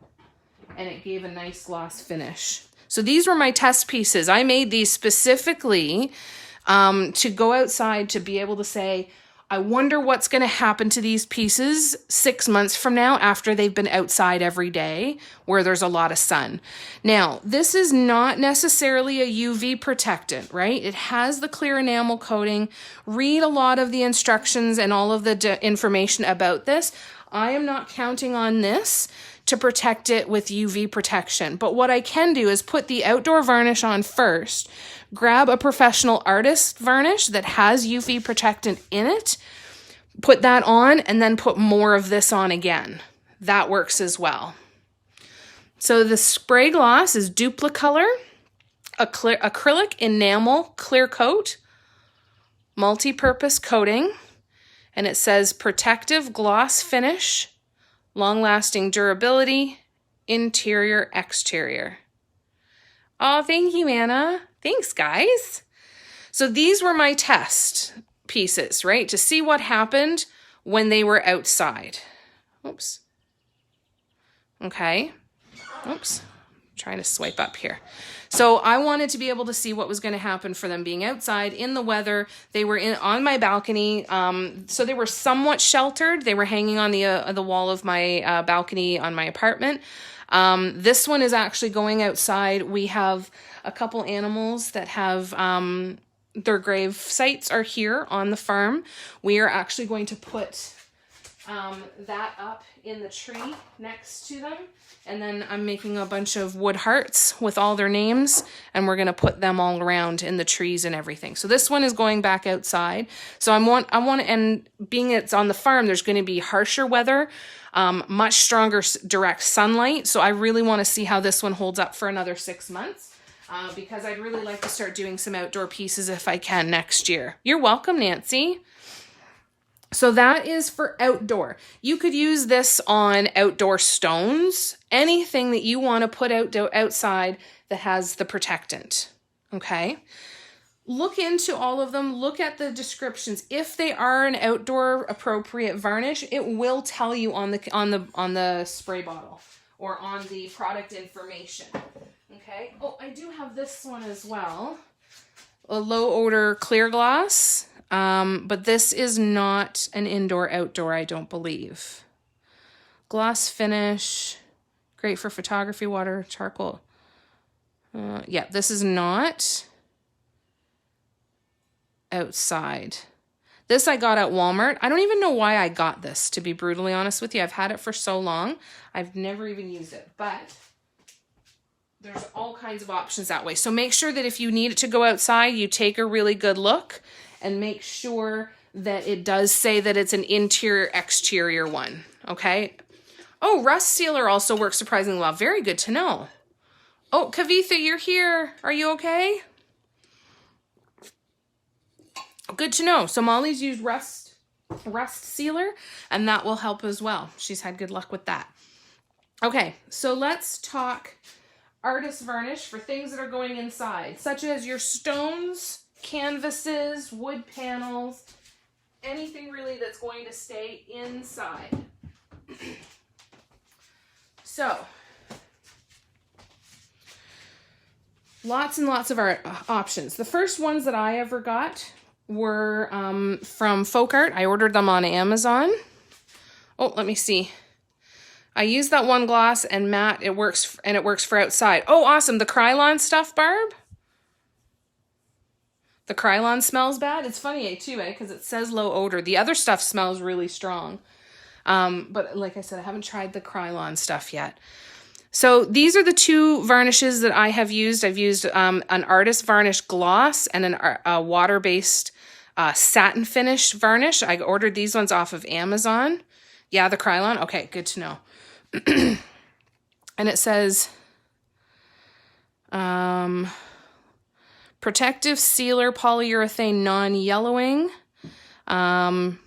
and it gave a nice gloss finish. So these were my test pieces. I made these specifically to go outside to be able to say, I wonder what's going to happen to these pieces 6 months from now after they've been outside every day where there's a lot of sun. Now, this is not necessarily a UV protectant, right? It has the clear enamel coating. Read a lot of the instructions and all of the information about this. I am not counting on this to protect it with UV protection. But what I can do is put the outdoor varnish on first, grab a professional artist varnish that has UV protectant in it, put that on, and then put more of this on again. That works as well. So the spray gloss is Duplicolor, acrylic enamel clear coat, multi-purpose coating, and it says protective gloss finish, long-lasting durability, interior, exterior. Oh, thank you, Anna. Thanks, guys. So these were my test pieces, right? To see what happened when they were outside. Oops. Okay. Oops. Trying to swipe up here. So I wanted to be able to see what was going to happen for them being outside in the weather. They were on my balcony, so they were somewhat sheltered. They were hanging on the wall of my balcony on my apartment. This one is actually going outside. We have a couple animals that have their grave sites are here on the farm. We are actually going to put that up in the tree next to them. And then I'm making a bunch of wood hearts with all their names, and we're going to put them all around in the trees and everything. So this one is going back outside. So I want, and being it's on the farm, there's going to be harsher weather, much stronger direct sunlight. So I really want to see how this one holds up for another 6 months, because I'd really like to start doing some outdoor pieces if I can next year. You're welcome, Nancy. So that is for outdoor. You could use this on outdoor stones, anything that you want to put outside that has the protectant, okay? Look into all of them. Look at the descriptions. If they are an outdoor appropriate varnish, it will tell you on the spray bottle or on the product information, okay? Oh, I do have this one as well. A low odor clear gloss. But this is not an indoor-outdoor, I don't believe. Gloss finish, great for photography, water, charcoal. Yeah, this is not outside. This I got at Walmart. I don't even know why I got this, to be brutally honest with you. I've had it for so long. I've never even used it, but there's all kinds of options that way. So make sure that if you need it to go outside, you take a really good look and make sure that it does say that it's an interior exterior one, okay? Oh, rust sealer also works surprisingly well. Very good to know. Oh, Kavitha, you're here. Are you okay? Good to know. So Molly's used rust sealer, and that will help as well. She's had good luck with that. Okay, so let's talk artist varnish for things that are going inside, such as your stones, canvases, wood panels, anything really that's going to stay inside. So, Lots and lots of art options. The first ones that I ever got were from Folk Art. I ordered them on Amazon. Oh, let me see. I used that one gloss and matte. It works for outside. Oh, awesome. The Krylon stuff, Barb. The Krylon smells bad. It's funny, too, because it says low odor. The other stuff smells really strong. But like I said, I haven't tried the Krylon stuff yet. So these are the two varnishes that I have used. I've used an Artist Varnish gloss and a water-based satin finish varnish. I ordered these ones off of Amazon. Yeah, the Krylon. Okay, good to know. And it says protective sealer, polyurethane, non-yellowing, Mar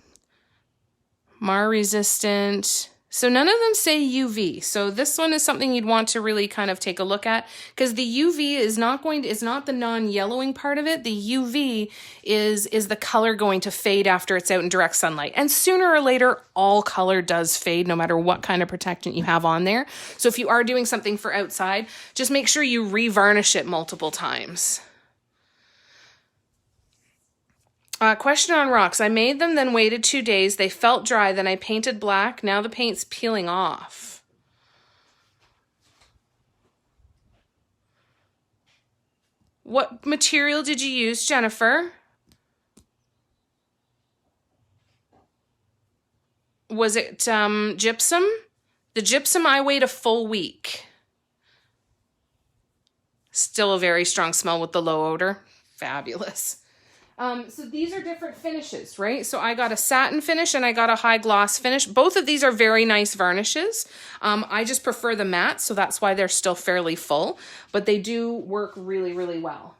resistant. So none of them say UV. So this one is something you'd want to really kind of take a look at, because the UV is not the non-yellowing part of it. The UV is the color going to fade after it's out in direct sunlight. And sooner or later, all color does fade no matter what kind of protectant you have on there. So if you are doing something for outside, just make sure you revarnish it multiple times. Question on rocks. I made them, then waited 2 days. They felt dry. Then I painted black. Now the paint's peeling off. What material did you use, Jennifer? Was it gypsum? The gypsum, I wait a full week. Still a very strong smell with the low odor. Fabulous. So these are different finishes, right? So I got a satin finish and I got a high gloss finish. Both of these are very nice varnishes. I just prefer the matte, so that's why they're still fairly full, but they do work really, really well.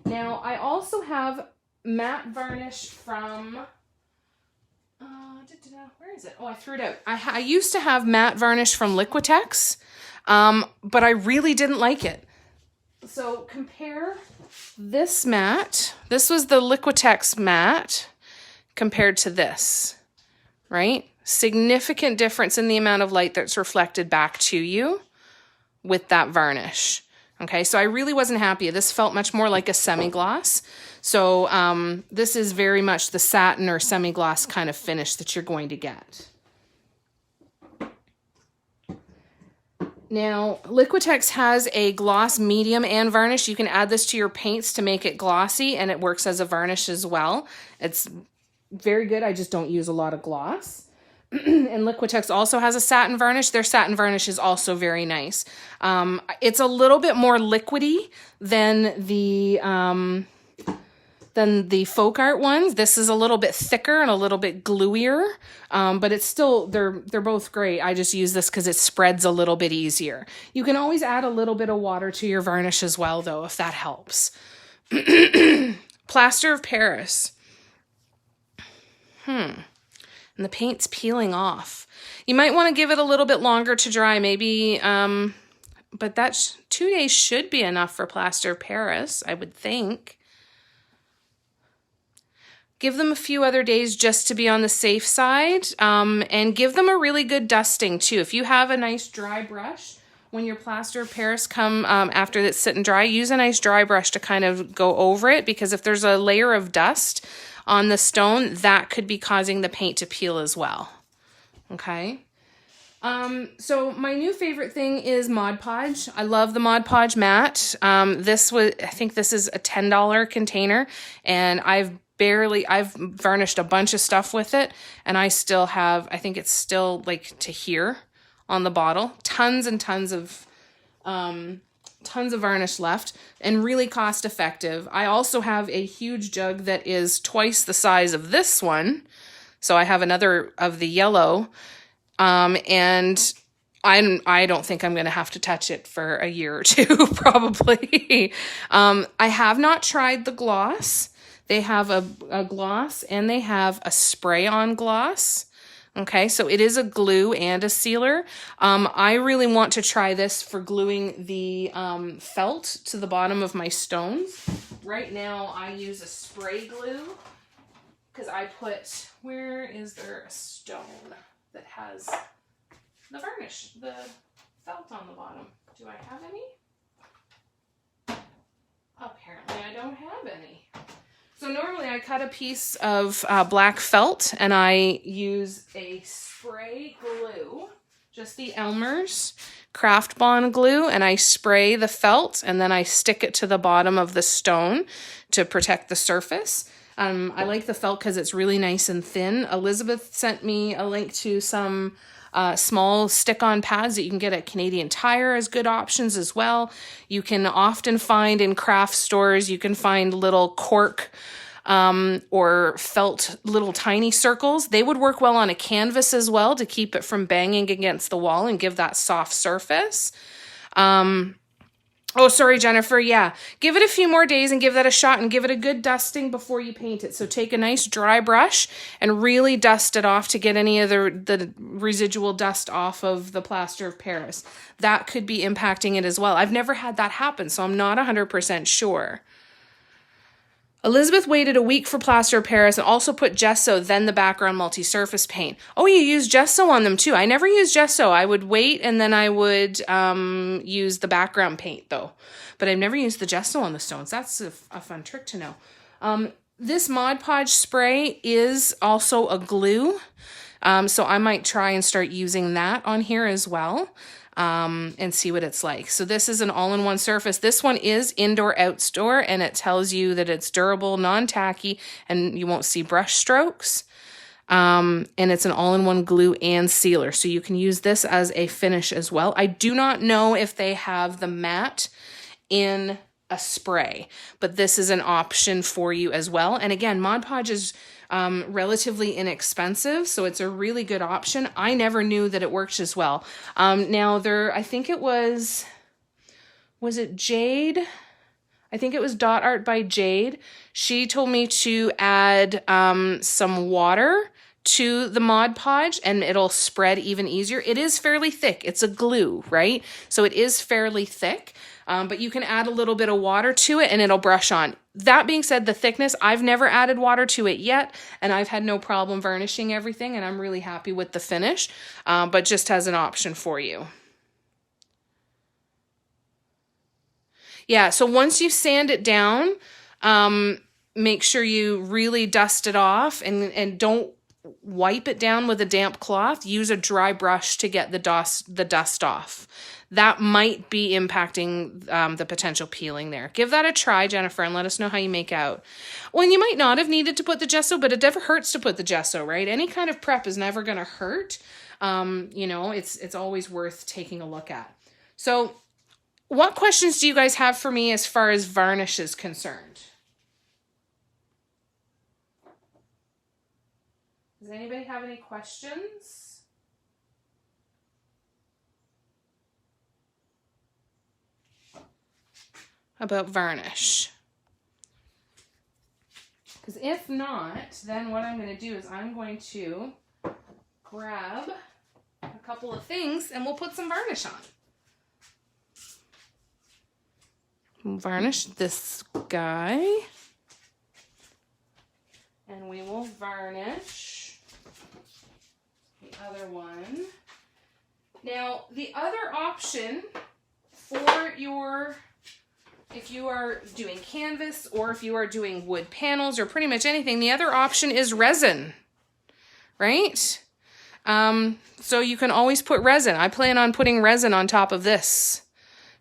Now, I also have matte varnish from, where is it? Oh, I threw it out. I used to have matte varnish from Liquitex, but I really didn't like it. So compare this matte. This was the Liquitex matte compared to this, right? Significant difference in the amount of light that's reflected back to you with that varnish. Okay, so I really wasn't happy. This felt much more like a semi-gloss. So this is very much the satin or semi-gloss kind of finish that you're going to get. Now, Liquitex has a gloss, medium, and varnish. You can add this to your paints to make it glossy, and it works as a varnish as well. It's very good. I just don't use a lot of gloss. And Liquitex also has a satin varnish. Their satin varnish is also very nice. It's a little bit more liquidy than the Folk Art ones. This is a little bit thicker and a little bit gluier, but it's still, they're both great. I just use this because it spreads a little bit easier. You can always add a little bit of water to your varnish as well, though, if that helps. Plaster of Paris. And the paint's peeling off. You might want to give it a little bit longer to dry, maybe, but that's 2 days should be enough for Plaster of Paris, I would think. Give them a few other days just to be on the safe side, and give them a really good dusting too. If you have a nice dry brush, when your Plaster of Paris come after it's sitting dry, use a nice dry brush to kind of go over it, because if there's a layer of dust on the stone, that could be causing the paint to peel as well. Okay. So my new favorite thing is Mod Podge. I love the Mod Podge matte. I think this is a $10 container, and I've varnished a bunch of stuff with it, and I still have, I think it's still like to here on the bottle. Tons and tons of varnish left, and really cost effective. I also have a huge jug that is twice the size of this one. So I have another of the yellow, and I don't think I'm going to have to touch it for a year or two, probably. I have not tried the gloss. They have a gloss and they have a spray-on gloss. Okay, so it is a glue and a sealer. I really want to try this for gluing the felt to the bottom of my stones. Right now I use a spray glue because I put, where is there a stone that has the varnish, the felt on the bottom? Do I have any? Apparently I don't have any. So normally I cut a piece of black felt and I use a spray glue, just the Elmer's Craft Bond glue, and I spray the felt and then I stick it to the bottom of the stone to protect the surface. I like the felt because it's really nice and thin. Elizabeth sent me a link to some small stick-on pads that you can get at Canadian Tire as good options as well. You can often find in craft stores, you can find little cork or felt little tiny circles. They would work well on a canvas as well to keep it from banging against the wall and give that soft surface. Oh, sorry, Jennifer. Yeah, give it a few more days and give that a shot and give it a good dusting before you paint it. So take a nice dry brush and really dust it off to get any of the residual dust off of the plaster of Paris. That could be impacting it as well. I've never had that happen, so I'm not 100% sure. Elizabeth waited a week for plaster of Paris and also put gesso, then the background multi-surface paint. Oh, you use gesso on them too. I never use gesso. I would wait and then I would use the background paint though. But I've never used the gesso on the stones. That's a fun trick to know. This Mod Podge spray is also a glue. So I might try and start using that on here as well. And see what it's like. So this is an all-in-one surface. This one is indoor-outdoor, and it tells you that it's durable, non-tacky, and you won't see brush strokes. And it's an all-in-one glue and sealer. So you can use this as a finish as well. I do not know if they have the matte in a spray, but this is an option for you as well. And again, Mod Podge is relatively inexpensive, so it's a really good option. I never knew that it works as well. Now I think it was it Jade? I think it was Dot Art by Jade. She told me to add some water to the Mod Podge and it'll spread even easier. It is fairly thick. It's a glue, right? So it is fairly thick. But you can add a little bit of water to it and it'll brush on. That being said, the thickness, I've never added water to it yet, and I've had no problem varnishing everything, and I'm really happy with the finish, but just as an option for you. Yeah, so once you sand it down, make sure you really dust it off and don't wipe it down with a damp cloth. Use a dry brush to get the dust off. That might be impacting the potential peeling there. Give that a try, Jennifer, and let us know how you make out. Well, and you might not have needed to put the gesso, but it never hurts to put the gesso, right? Any kind of prep is never going to hurt. You know, it's always worth taking a look at. So what questions do you guys have for me as far as varnish is concerned? Does anybody have any questions? About varnish? Because if not, then what I'm going to do is I'm going to grab a couple of things and we'll put some varnish on. We'll varnish this guy. And we will varnish the other one. Now, the other option for if you are doing canvas or if you are doing wood panels or pretty much anything, the other option is resin, right? So you can always put resin. I plan on putting resin on top of this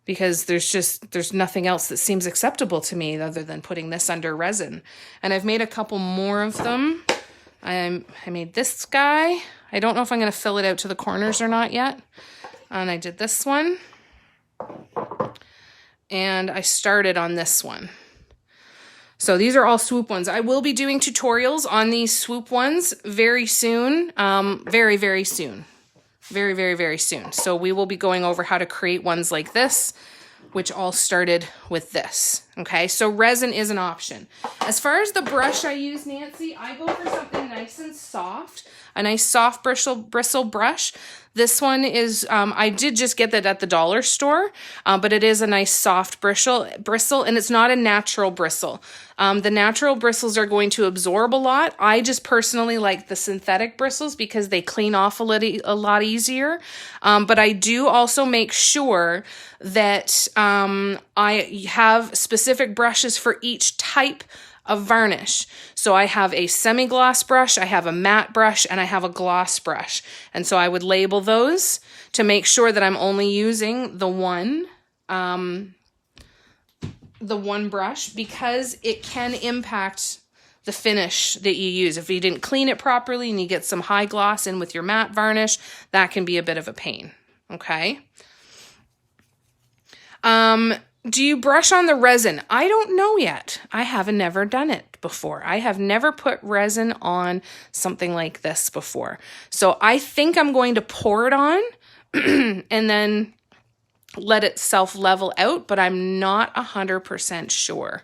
because there's nothing else that seems acceptable to me other than putting this under resin. And I've made a couple more of them. I made this guy. I don't know if I'm going to fill it out to the corners or not yet. And I did this one. And I started on this one. So these are all swoop ones. I will be doing tutorials on these swoop ones very soon. Very, very soon. Very, very, very soon. So we will be going over how to create ones like this, which all started with this. Okay, so resin is an option. As far as the brush I use, Nancy, I go for something nice and soft. A nice soft bristle brush. This one is, I did just get that at the dollar store, but it is a nice soft bristle, and it's not a natural bristle. The natural bristles are going to absorb a lot. I just personally like the synthetic bristles because they clean off a lot easier. But I do also make sure that I have specific specific brushes for each type of varnish. So I have a semi-gloss brush, I have a matte brush, and I have a gloss brush. And so I would label those to make sure that I'm only using the one brush, because it can impact the finish that you use. If you didn't clean it properly and you get some high gloss in with your matte varnish, that can be a bit of a pain, okay? Do you brush on the resin? I don't know yet. I have never done it before. I have never put resin on something like this before. So I think I'm going to pour it on and then let it self-level out, but I'm not 100% sure.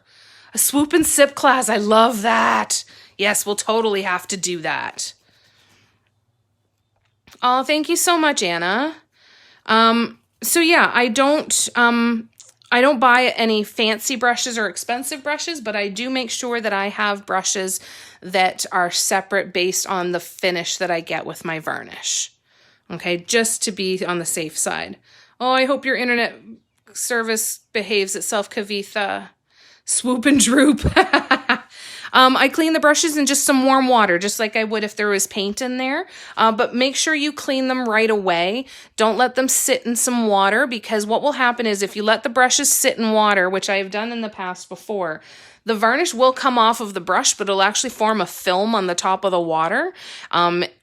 A swoop and sip class. I love that. Yes, we'll totally have to do that. Oh, thank you so much, Anna. So yeah, I don't buy any fancy brushes or expensive brushes, but I do make sure that I have brushes that are separate based on the finish that I get with my varnish. Okay, just to be on the safe side. Oh, I hope your internet service behaves itself, Kavitha. Swoop and droop. I clean the brushes in just some warm water, just like I would if there was paint in there. But make sure you clean them right away. Don't let them sit in some water, because what will happen is if you let the brushes sit in water, which I have done in the past before, the varnish will come off of the brush, but it'll actually form a film on the top of the water,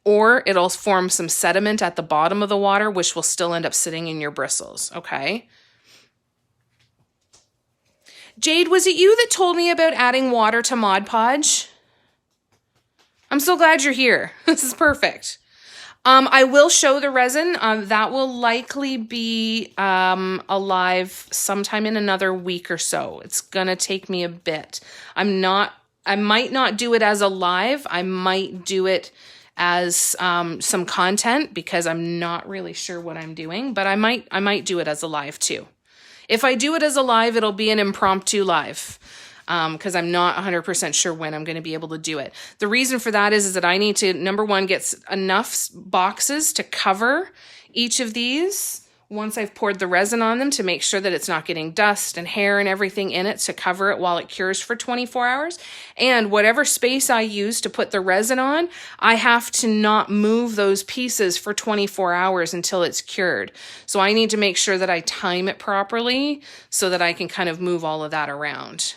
or it'll form some sediment at the bottom of the water, which will still end up sitting in your bristles, okay? Jade, was it you that told me about adding water to Mod Podge? I'm so glad you're here. This is perfect. I will show the resin. That will likely be alive sometime in another week or so. It's gonna take me a bit. I might not do it as a live. I might do it as some content, because I'm not really sure what I'm doing, but I might do it as a live too. If I do it as a live, it'll be an impromptu live, because I'm not 100% sure when I'm going to be able to do it. The reason for that is that I need to, number one, get enough boxes to cover each of these once I've poured the resin on them, to make sure that it's not getting dust and hair and everything in it, to cover it while it cures for 24 hours. And whatever space I use to put the resin on, I have to not move those pieces for 24 hours until it's cured. So I need to make sure that I time it properly so that I can kind of move all of that around.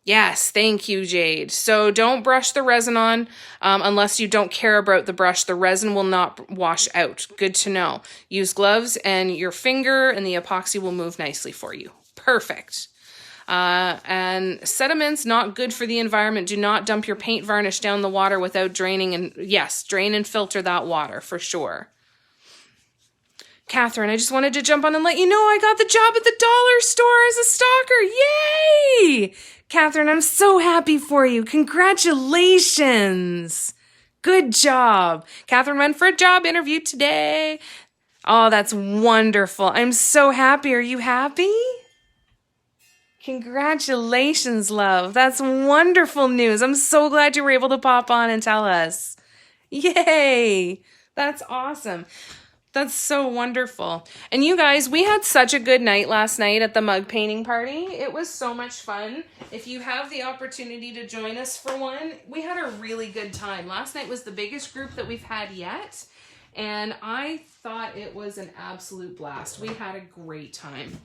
Yes, thank you, Jade. So don't brush the resin on unless you don't care about the brush. The resin will not wash out. Good to know. Use gloves and your finger, and the epoxy will move nicely for you. Perfect. And sediments, not good for the environment. Do not dump your paint varnish down the water without draining. And yes, drain and filter that water for sure. Catherine, I just wanted to jump on and let you know I got the job at the dollar store as a stalker. Yay! Catherine, I'm so happy for you. Congratulations. Good job. Catherine went for a job interview today. Oh, that's wonderful. I'm so happy. Are you happy? Congratulations, love. That's wonderful news. I'm so glad you were able to pop on and tell us. Yay. That's awesome. That's so wonderful. And you guys, we had such a good night last night at the mug painting party. It was so much fun. If you have the opportunity to join us for one, we had a really good time. Last night was the biggest group that we've had yet, and I thought it was an absolute blast. We had a great time.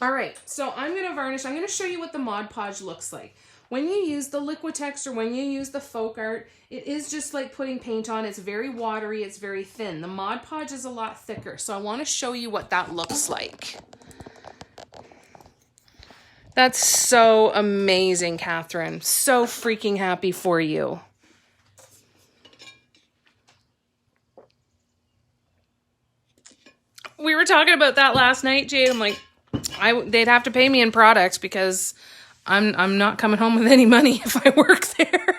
All right, so I'm going to varnish. I'm going to show you what the Mod Podge looks like. When you use the Liquitex or when you use the Folk Art, it is just like putting paint on. It's very watery. It's very thin. The Mod Podge is a lot thicker, so I want to show you what that looks like. That's so amazing, Catherine. So freaking happy for you. We were talking about that last night, Jade. I'm like, they'd have to pay me in products because I'm not coming home with any money if I work there.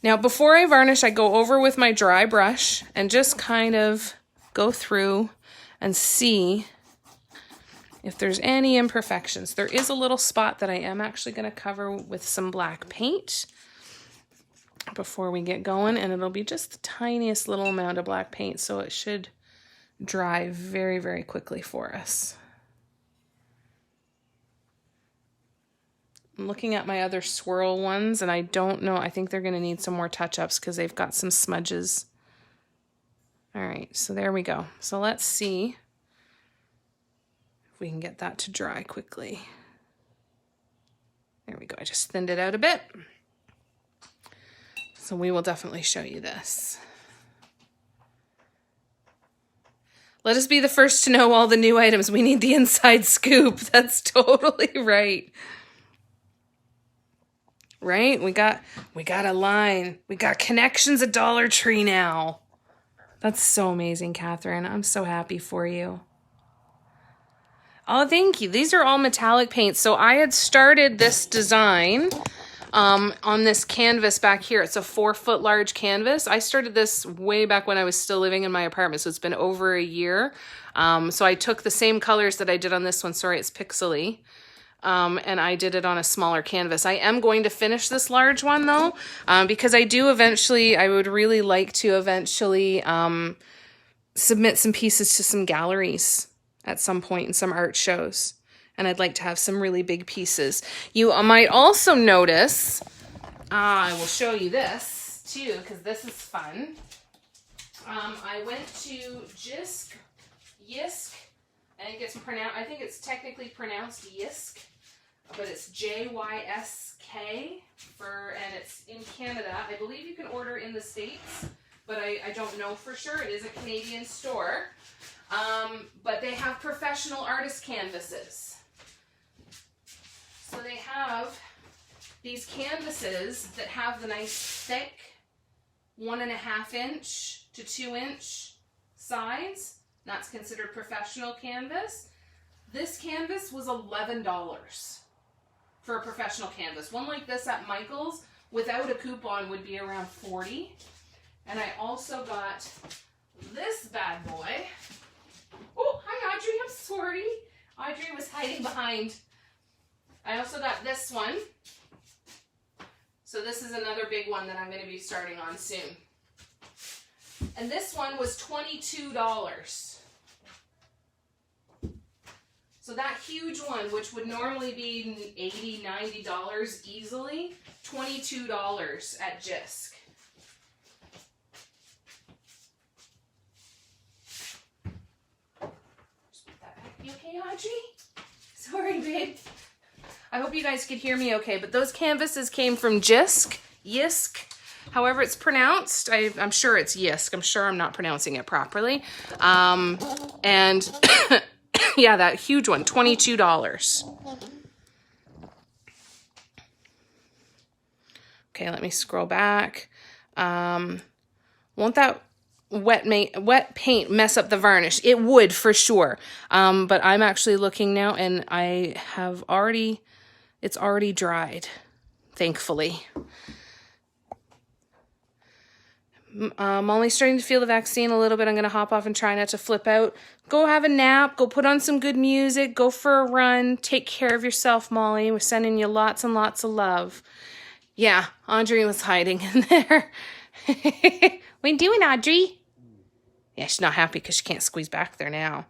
Now, before I varnish, I go over with my dry brush and just kind of go through and see if there's any imperfections. There is a little spot that I am actually going to cover with some black paint before we get going, and it'll be just the tiniest little amount of black paint, so it should dry very, very quickly for us. I'm looking at my other swirl ones, and I don't know. I think they're going to need some more touch-ups because they've got some smudges. All right, so there we go. So let's see if we can get that to dry quickly. There we go. I just thinned it out a bit. So we will definitely show you this. Let us be the first to know all the new items. We need the inside scoop. That's totally right. Right? We got a line. We got connections at Dollar Tree now. That's so amazing, Catherine. I'm so happy for you. Oh, thank you. These are all metallic paints. So I had started this design on this canvas back here. It's a 4-foot large canvas. I started this way back when I was still living in my apartment, so it's been over a year. So I took the same colors that I did on this one. Sorry, it's pixely. And I did it on a smaller canvas. I am going to finish this large one though, because I would really like to eventually submit some pieces to some galleries at some point in some art shows. And I'd like to have some really big pieces. You might also notice, I will show you this too, because this is fun. I went to Yisk. I think it's technically pronounced Yisk, but it's J-Y-S-K, and it's in Canada. I believe you can order in the States, but I don't know for sure. It is a Canadian store, but they have professional artist canvases. So they have these canvases that have the nice thick 1.5 inch to 2 inch sides. That's considered professional canvas. This canvas was $11 for a professional canvas. One like this at Michael's without a coupon would be around $40. And I also got this bad boy. Oh, hi Audrey, I'm sorry. Audrey was hiding behind. I also got this one. So this is another big one that I'm going to be starting on soon. And this one was $22. So that huge one, which would normally be $80, $90 easily, $22 at Jisk. Just put that back. You okay, Audrey? Sorry, babe. I hope you guys could hear me okay, but those canvases came from Jisk. However it's pronounced. I'm sure it's Yisk. I'm sure I'm not pronouncing it properly. And yeah, that huge one, $22. Okay, let me scroll back. Won't that wet paint mess up the varnish? It would for sure. But I'm actually looking now and it's already dried, thankfully. Molly's starting to feel the vaccine a little bit. I'm going to hop off and try not to flip out. Go have a nap. Go put on some good music. Go for a run. Take care of yourself, Molly. We're sending you lots and lots of love. Yeah, Audrey was hiding in there. What are you doing, Audrey? Yeah, she's not happy because she can't squeeze back there now.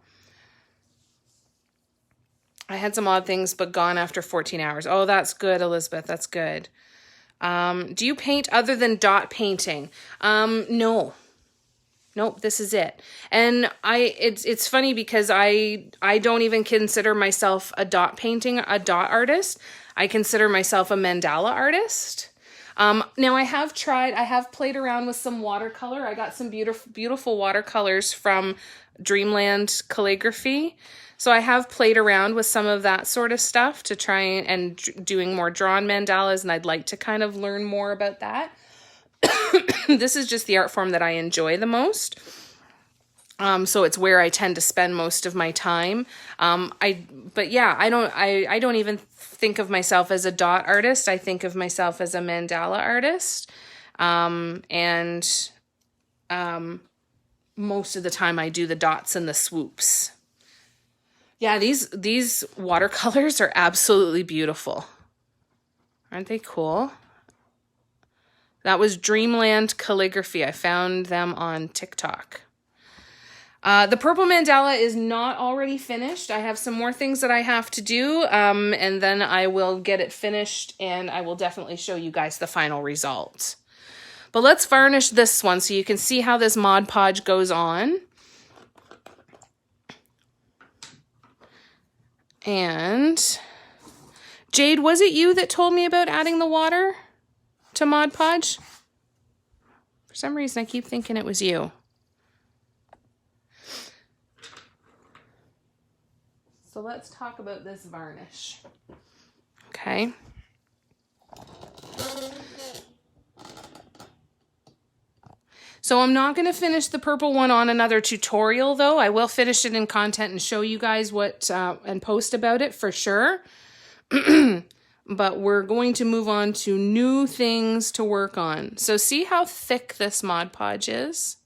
I had some odd things, but gone after 14 hours. Oh, that's good, Elizabeth. That's good. Do you paint other than dot painting? No. Nope, this is it. And it's funny because I don't even consider myself a dot artist. I consider myself a mandala artist. Now I have played around with some watercolor. I got some beautiful watercolors from Dreamland Calligraphy. So I have played around with some of that sort of stuff to try and doing more drawn mandalas, and I'd like to kind of learn more about that. This is just the art form that I enjoy the most. So it's where I tend to spend most of my time. I don't even think of myself as a dot artist. I think of myself as a mandala artist. Most of the time I do the dots and the swoops. Yeah, these watercolors are absolutely beautiful. Aren't they cool? That was Dreamland Calligraphy. I found them on TikTok. The purple mandala is not already finished. I have some more things that I have to do, and then I will get it finished, and I will definitely show you guys the final result. But let's varnish this one so you can see how this Mod Podge goes on. And Jade, was it you that told me about adding the water to Mod Podge? For some reason, I keep thinking it was you. So let's talk about this varnish. Okay. So I'm not going to finish the purple one on another tutorial, though. I will finish it in content and show you guys what, and post about it for sure. But we're going to move on to new things to work on. So see how thick this Mod Podge is?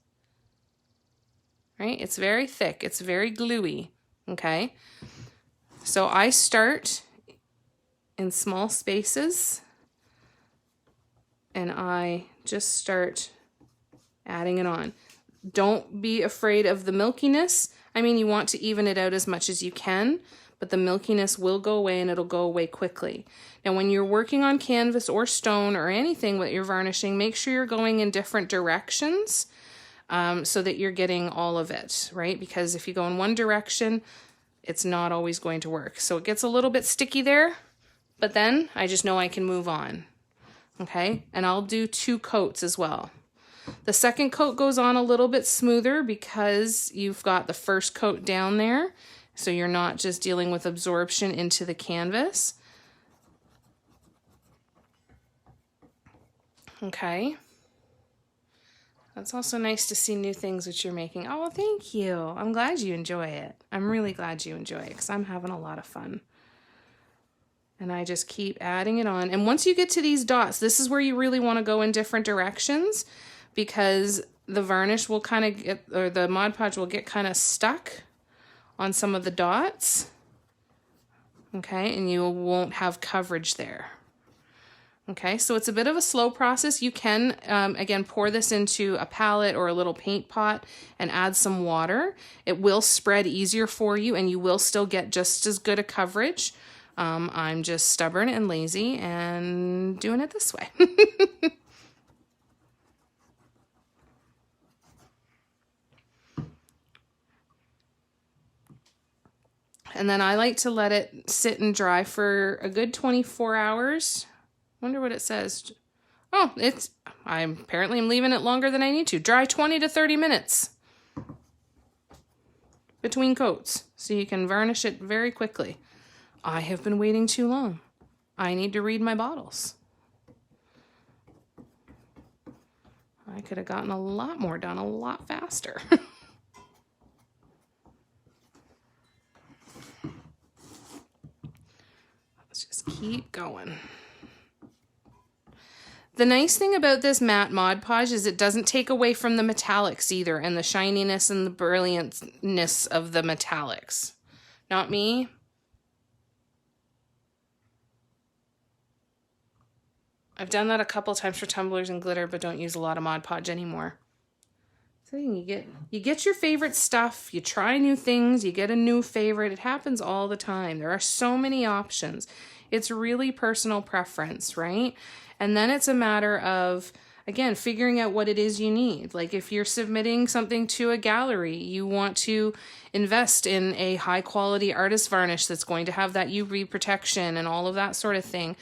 Right? It's very thick. It's very gluey. Okay? So I start in small spaces, and I just start adding it on. Don't be afraid of the milkiness. I mean, you want to even it out as much as you can, but the milkiness will go away, and it'll go away quickly. Now, when you're working on canvas or stone or anything that you're varnishing, make sure you're going in different directions so that you're getting all of it, right? Because if you go in one direction, it's not always going to work. So it gets a little bit sticky there, but then I just know I can move on, okay? And I'll do 2 coats as well. The second coat goes on a little bit smoother because you've got the first coat down there, so you're not just dealing with absorption into the canvas. Okay. It's also nice to see new things that you're making. Oh, well, thank you. I'm glad you enjoy it. I'm really glad you enjoy it because I'm having a lot of fun. And I just keep adding it on. And once you get to these dots, this is where you really want to go in different directions because the varnish will kind of get, or the Mod Podge will get kind of stuck on some of the dots. Okay, and you won't have coverage there. Okay, so it's a bit of a slow process. You can, again, pour this into a palette or a little paint pot and add some water. It will spread easier for you and you will still get just as good a coverage. I'm just stubborn and lazy and doing it this way. And then I like to let it sit and dry for a good 24 hours. Wonder what it says. Oh, I apparently am leaving it longer than I need to. Dry 20 to 30 minutes between coats so you can varnish it very quickly. I have been waiting too long. I need to read my bottles. I could have gotten a lot more done a lot faster. Let's just keep going. The nice thing about this matte Mod Podge is it doesn't take away from the metallics either and the shininess and the brilliantness of the metallics. Not me. I've done that a couple times for tumblers and glitter, but don't use a lot of Mod Podge anymore. So you get your favorite stuff, you try new things, you get a new favorite. It happens all the time. There are so many options. It's really personal preference, right? And then it's a matter of, again, figuring out what it is you need. Like if you're submitting something to a gallery, you want to invest in a high quality artist varnish that's going to have that UV protection and all of that sort of thing.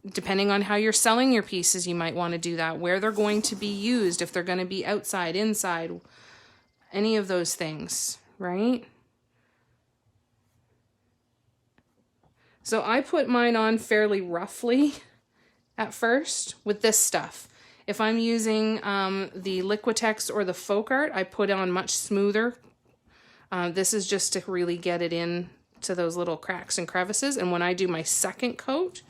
Depending on how you're selling your pieces, you might want to do that, where they're going to be used, if they're going to be outside, inside, any of those things, right? So I put mine on fairly roughly at first with this stuff. If I'm using the Liquitex or the Folk Art, I put on much smoother. This is just to really get it in to those little cracks and crevices. And when I do my second coat,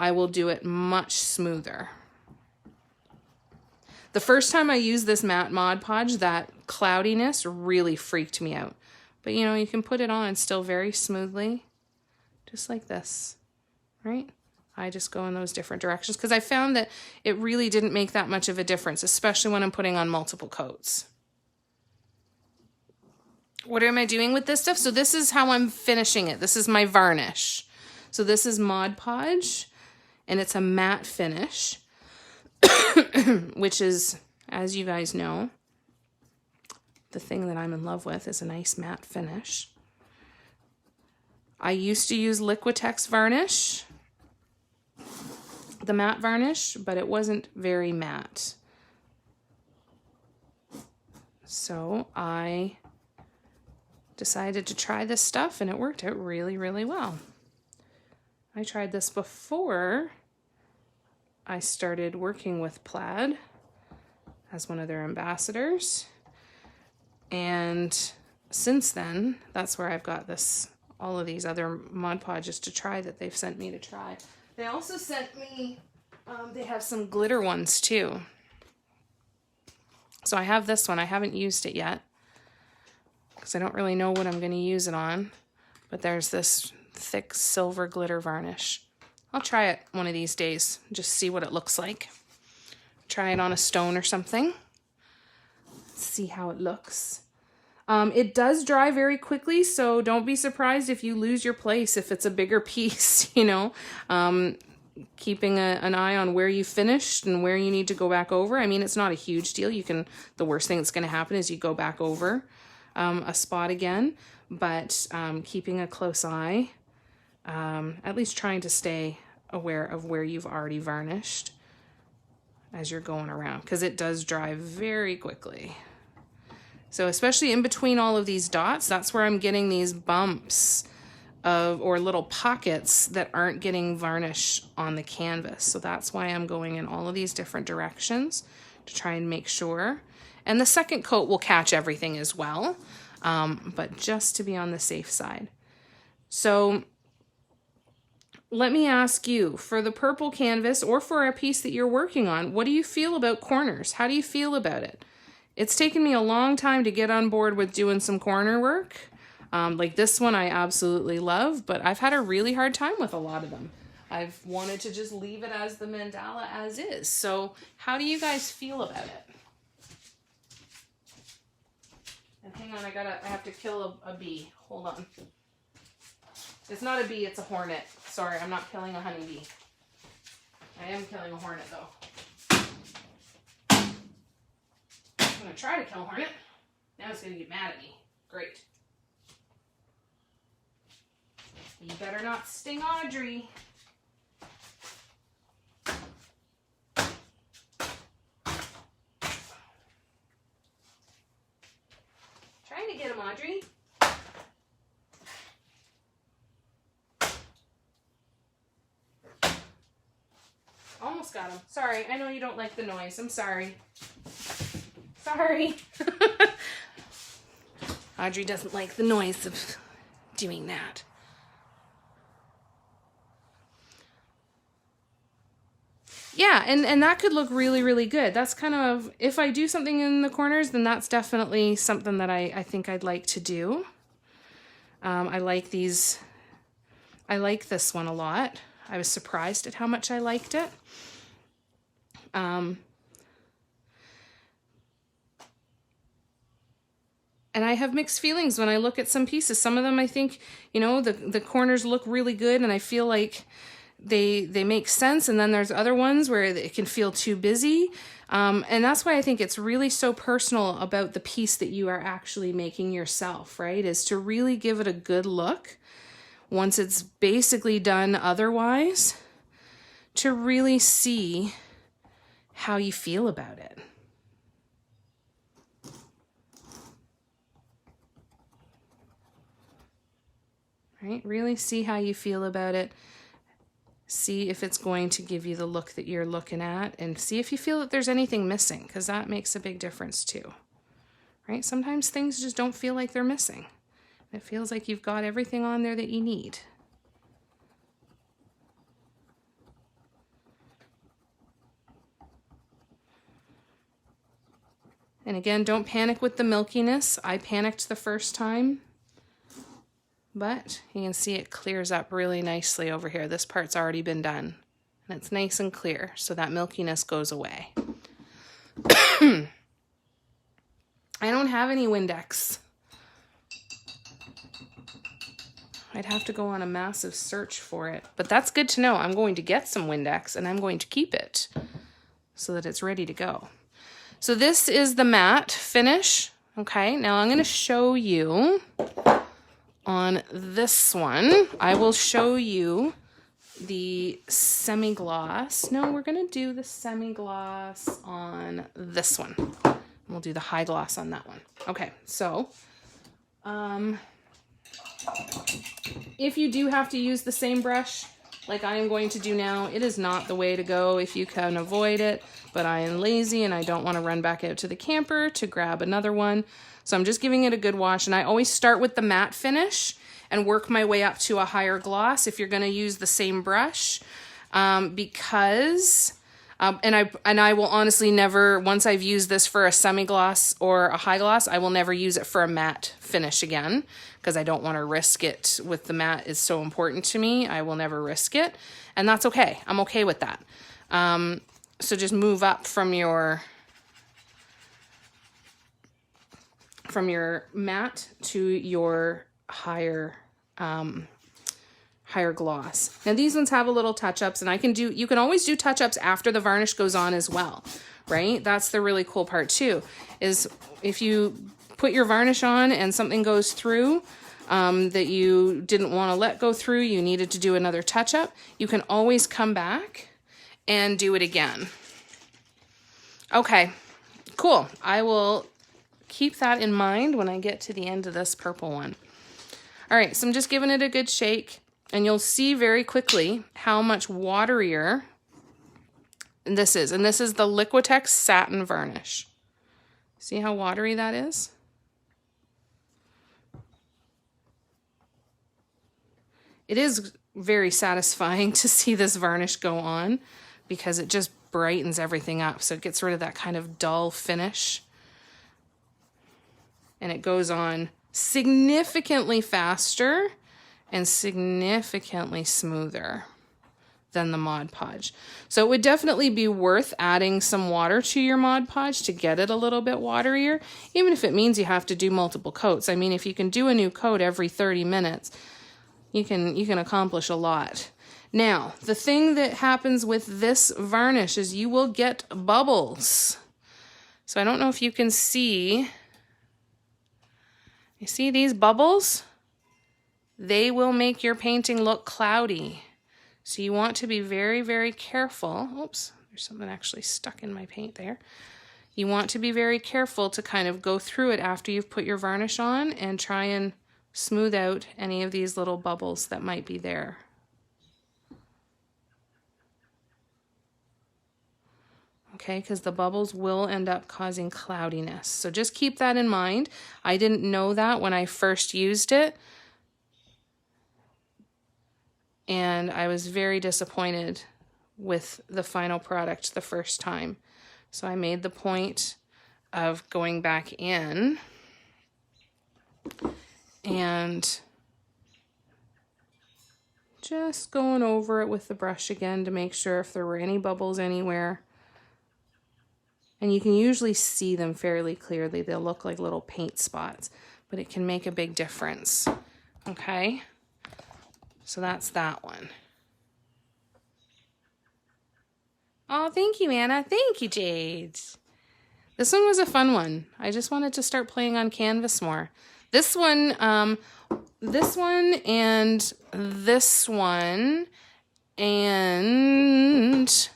I will do it much smoother. The first time I used this matte Mod Podge, that cloudiness really freaked me out. But you know, you can put it on still very smoothly, just like this, right? I just go in those different directions because I found that it really didn't make that much of a difference, especially when I'm putting on multiple coats. what am I doing with this stuff? So this is how I'm finishing it. This is my varnish. So this is Mod Podge, and it's a matte finish, which is, as you guys know, the thing that I'm in love with is a nice matte finish. I used to use Liquitex varnish, the matte varnish, but it wasn't very matte. So I decided to try this stuff, and it worked out really, really well. I tried this before I started working with Plaid as one of their ambassadors. And since then, that's where I've got all of these other Mod Podges to try that they've sent me to try. They also sent me, they have some glitter ones too. So I have this one. I haven't used it yet because I don't really know what I'm going to use it on. But there's this thick silver glitter varnish. I'll try it one of these days, just see what it looks like. Try it on a stone or something. See how it looks. It does dry very quickly, so don't be surprised if you lose your place if it's a bigger piece, you know. Keeping an eye on where you finished and where you need to go back over. I mean, it's not a huge deal. The worst thing that's going to happen is you go back over a spot again, but keeping a close eye, at least trying to stay aware of where you've already varnished as you're going around, because it does dry very quickly. So especially in between all of these dots, that's where I'm getting these bumps or little pockets that aren't getting varnish on the canvas. So that's why I'm going in all of these different directions to try and make sure. And the second coat will catch everything as well, but just to be on the safe side. So let me ask you, for the purple canvas or for a piece that you're working on, what do you feel about corners? How do you feel about it? It's taken me a long time to get on board with doing some corner work. Like this one I absolutely love, but I've had a really hard time with a lot of them. I've wanted to just leave it as the mandala as is. So how do you guys feel about it? And hang on, I have to kill a bee. Hold on. It's not a bee, it's a hornet. Sorry, I'm not killing a honeybee. I am killing a hornet though. I'm gonna try to kill a hornet. Now it's gonna get mad at me. Great. You better not sting Audrey. Trying to get him, Audrey. Almost got him. Sorry, I know you don't like the noise. I'm sorry. Sorry. Audrey doesn't like the noise of doing that. Yeah, and that could look really, really good. That's kind of, if I do something in the corners, then that's definitely something that I think I'd like to do. I like these. I like this one a lot. I was surprised at how much I liked it. And I have mixed feelings when I look at some pieces. Some of them I think, you know, the corners look really good and I feel like they make sense, and then there's other ones where it can feel too busy. And that's why I think it's really so personal about the piece that you are actually making yourself, right? Is to really give it a good look once it's basically done otherwise, to really see how you feel about it. Right? Really see how you feel about it. See if it's going to give you the look that you're looking at, and see if you feel that there's anything missing, because that makes a big difference too. Right? Sometimes things just don't feel like they're missing. It feels like you've got everything on there that you need. And again, don't panic with the milkiness. I panicked the first time. But you can see it clears up really nicely over here. This part's already been done. And it's nice and clear, so that milkiness goes away. I don't have any Windex. I'd have to go on a massive search for it. But that's good to know. I'm going to get some Windex and I'm going to keep it so that it's ready to go. So this is the matte finish. Okay, now I'm going to show you on this one. I will show you the semi-gloss. No, we're going to do the semi-gloss on this one. We'll do the high gloss on that one. Okay, so if you do have to use the same brush like I am going to do now, it is not the way to go if you can avoid it, but I am lazy and I don't want to run back out to the camper to grab another one. So I'm just giving it a good wash, and I always start with the matte finish and work my way up to a higher gloss if you're going to use the same brush, because and I will honestly never, once I've used this for a semi-gloss or a high gloss, I will never use it for a matte finish again, because I don't want to risk it with the matte. Is so important to me. I will never risk it, and that's okay. I'm okay with that. So just move up from your matte to your higher higher gloss. Now these ones have a little touch-ups, and you can always do touch-ups after the varnish goes on as well, right? That's the really cool part too, is if you put your varnish on and something goes through that you didn't want to let go through, you needed to do another touch-up, you can always come back and do it again. Okay, cool. I will keep that in mind when I get to the end of this purple one. All right, so I'm just giving it a good shake, and you'll see very quickly how much waterier this is. And this is the Liquitex Satin Varnish. See how watery that is? It is very satisfying to see this varnish go on, because it just brightens everything up. So it gets rid of that kind of dull finish. And it goes on significantly faster and significantly smoother than the Mod Podge. So it would definitely be worth adding some water to your Mod Podge to get it a little bit waterier, even if it means you have to do multiple coats. I mean, if you can do a new coat every 30 minutes, you can accomplish a lot. Now, the thing that happens with this varnish is you will get bubbles. So I don't know if you can see. You see these bubbles? They will make your painting look cloudy. So you want to be very, very careful. Oops, there's something actually stuck in my paint there. You want to be very careful to kind of go through it after you've put your varnish on and try and smooth out any of these little bubbles that might be there. Okay, because the bubbles will end up causing cloudiness. So just keep that in mind. I didn't know that when I first used it, and I was very disappointed with the final product the first time. So I made the point of going back in and just going over it with the brush again to make sure if there were any bubbles anywhere. And you can usually see them fairly clearly. They'll look like little paint spots, but it can make a big difference. Okay, so that's that one. Oh, thank you, Anna. Thank you, Jade. This one was a fun one. I just wanted to start playing on canvas more. This one, and this one, and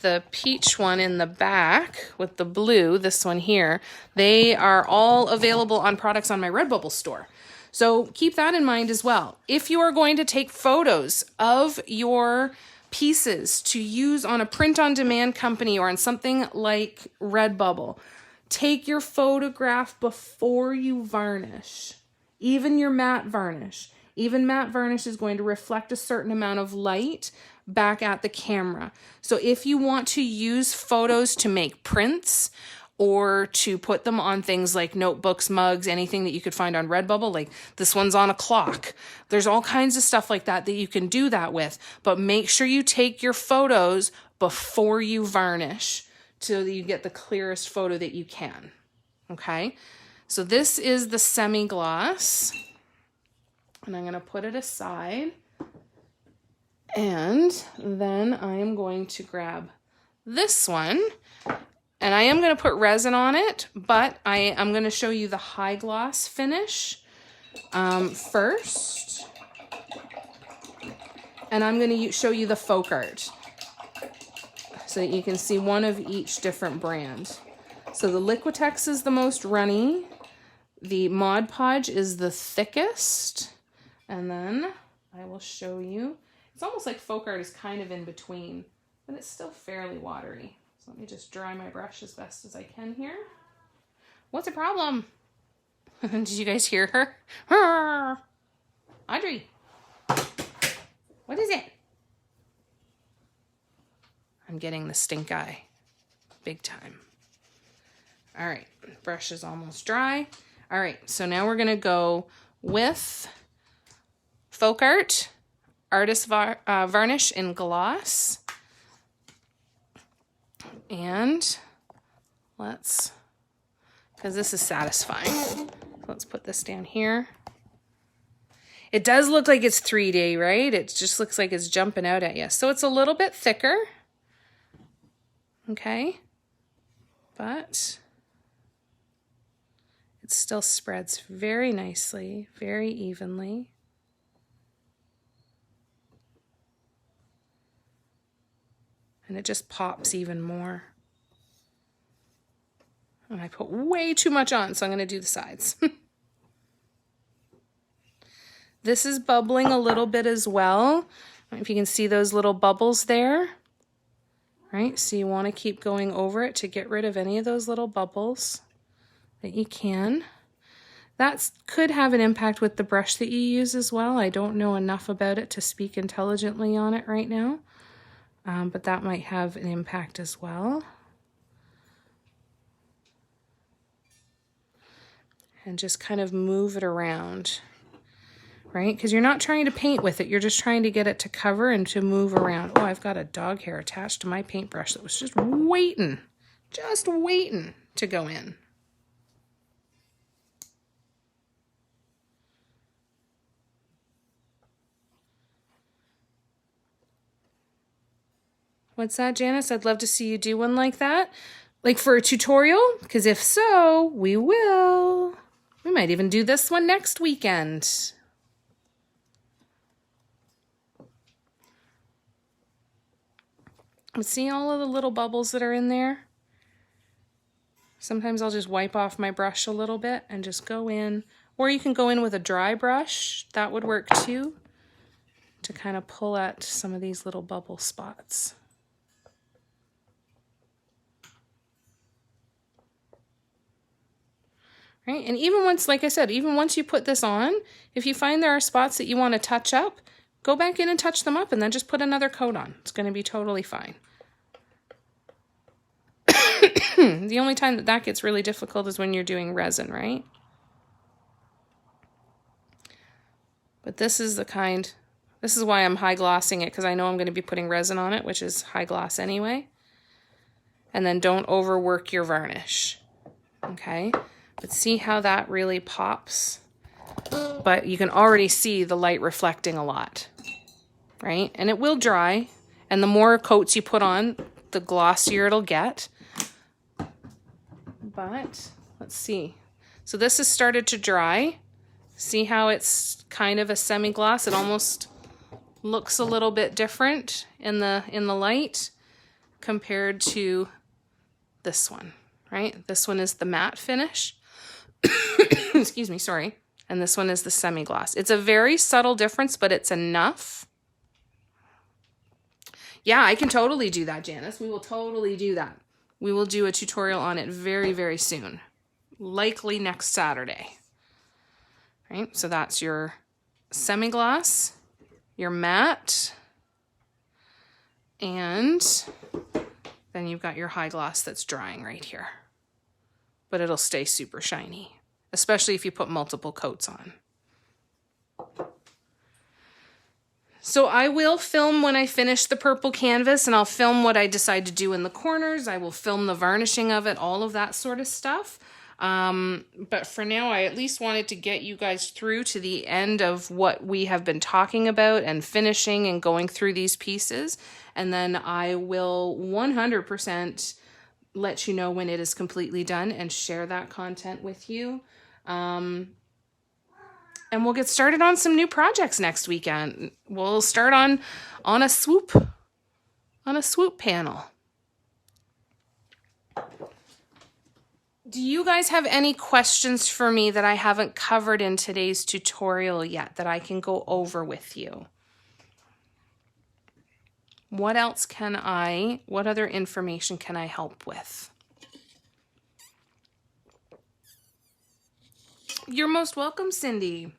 the peach one in the back with the blue, this one here, they are all available on products on my Redbubble store. So keep that in mind as well. If you are going to take photos of your pieces to use on a print-on-demand company or on something like Redbubble, take your photograph before you varnish. Even your matte varnish. Even matte varnish is going to reflect a certain amount of light back at the camera. So if you want to use photos to make prints or to put them on things like notebooks, mugs, anything that you could find on Redbubble, like this one's on a clock. There's all kinds of stuff like that that you can do that with, but make sure you take your photos before you varnish so that you get the clearest photo that you can. Okay, so this is the semi-gloss. And I'm going to put it aside. And then I am going to grab this one. And I am going to put resin on it, but I'm going to show you the high gloss finish first. And I'm going to show you the folk art so that you can see one of each different brand. So the Liquitex is the most runny. The Mod Podge is the thickest. And then I will show you. It's almost like folk art is kind of in between, but it's still fairly watery. So let me just dry my brush as best as I can here. What's the problem? Did you guys hear her? Audrey, what is it? I'm getting the stink eye big time. All right, brush is almost dry. All right, so now we're gonna go with folk art, artist varnish in gloss. And let's, because this is satisfying. Let's put this down here. It does look like it's 3D, right? It just looks like it's jumping out at you. So it's a little bit thicker. Okay. But it still spreads very nicely, very evenly. And it just pops even more. And I put way too much on, so I'm going to do the sides. This is bubbling a little bit as well. I don't know if you can see those little bubbles there. Right? So you want to keep going over it to get rid of any of those little bubbles that you can. That could have an impact with the brush that you use as well. I don't know enough about it to speak intelligently on it right now. But that might have an impact as well. And just kind of move it around, right? Because you're not trying to paint with it. You're just trying to get it to cover and to move around. Oh, I've got a dog hair attached to my paintbrush that was just waiting to go in. What's that, Janice? I'd love to see you do one like that. Like for a tutorial? Because if so, we will. We might even do this one next weekend. But see all of the little bubbles that are in there? Sometimes I'll just wipe off my brush a little bit and just go in. Or you can go in with a dry brush. That would work too. To kind of pull at some of these little bubble spots. Right? And even once, like I said, even once you put this on, if you find there are spots that you want to touch up, go back in and touch them up and then just put another coat on. It's going to be totally fine. The only time that gets really difficult is when you're doing resin, right? But this is this is why I'm high glossing it, because I know I'm going to be putting resin on it, which is high gloss anyway. And then don't overwork your varnish. Okay? But see how that really pops? But you can already see the light reflecting a lot, right? And it will dry. And the more coats you put on, the glossier it'll get. But let's see. So this has started to dry. See how it's kind of a semi-gloss? It almost looks a little bit different in the light compared to this one, right? This one is the matte finish. Excuse me, sorry. And this one is the semi-gloss. It's a very subtle difference, but it's enough. Yeah, I can totally do that, Janice. We will totally do that. We will do a tutorial on it very, very soon. Likely next Saturday. Right? So that's your semi-gloss, your matte, and then you've got your high gloss that's drying right here. But it'll stay super shiny, especially if you put multiple coats on. So I will film when I finish the purple canvas, and I'll film what I decide to do in the corners. I will film the varnishing of it, all of that sort of stuff. But for now, I at least wanted to get you guys through to the end of what we have been talking about and finishing and going through these pieces. And then I will 100% let you know when it is completely done and share that content with you. And we'll get started on some new projects next weekend. We'll start on a swoop panel. Do you guys have any questions for me that I haven't covered in today's tutorial yet that I can go over with you? What other information can I help with? You're most welcome, Cindy.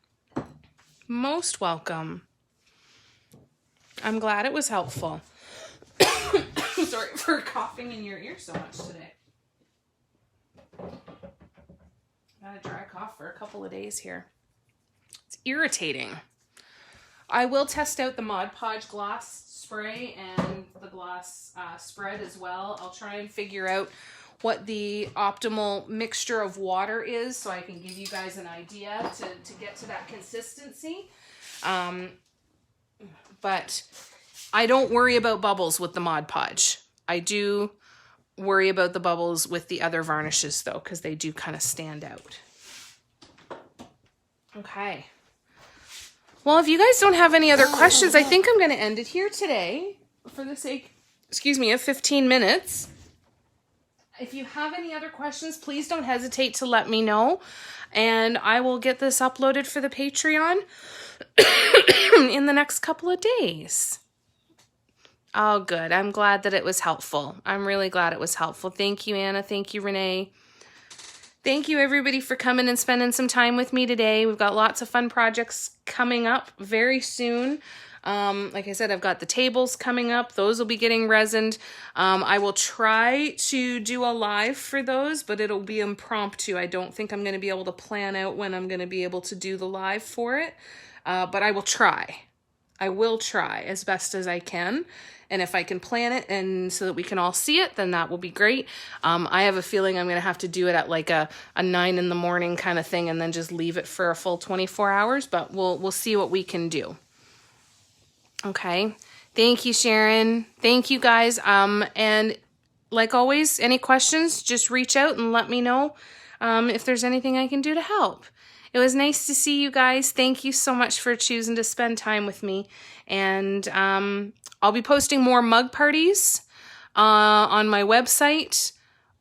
Most welcome. I'm glad it was helpful. Sorry for coughing in your ear so much today. Got a dry cough for a couple of days here. It's irritating. I will test out the Mod Podge glass spray and the glass spread as well. I'll try and figure out what the optimal mixture of water is so I can give you guys an idea to get to that consistency. But I don't worry about bubbles with the Mod Podge. I do worry about the bubbles with the other varnishes though, because they do kind of stand out. Okay. Well, if you guys don't have any other questions, I think I'm going to end it here today for the sake, of 15 minutes. If you have any other questions, please don't hesitate to let me know, and I will get this uploaded for the Patreon in the next couple of days. Oh, good. I'm glad that it was helpful. I'm really glad it was helpful. Thank you, Anna. Thank you, Renee. Thank you, everybody, for coming and spending some time with me today. We've got lots of fun projects coming up very soon. Like I said, I've got the tables coming up. Those will be getting resined. I will try to do a live for those, but it'll be impromptu. I don't think I'm going to be able to plan out when I'm going to be able to do the live for it, but I will try. I will try as best as I can. And if I can plan it and so that we can all see it, then that will be great. I have a feeling I'm going to have to do it at like a 9 in the morning kind of thing and then just leave it for a full 24 hours, but we'll see what we can do. Okay. Thank you, Sharon. Thank you, guys. And like always, any questions, just reach out and let me know if there's anything I can do to help. It was nice to see you guys. Thank you so much for choosing to spend time with me. And I'll be posting more mug parties on my website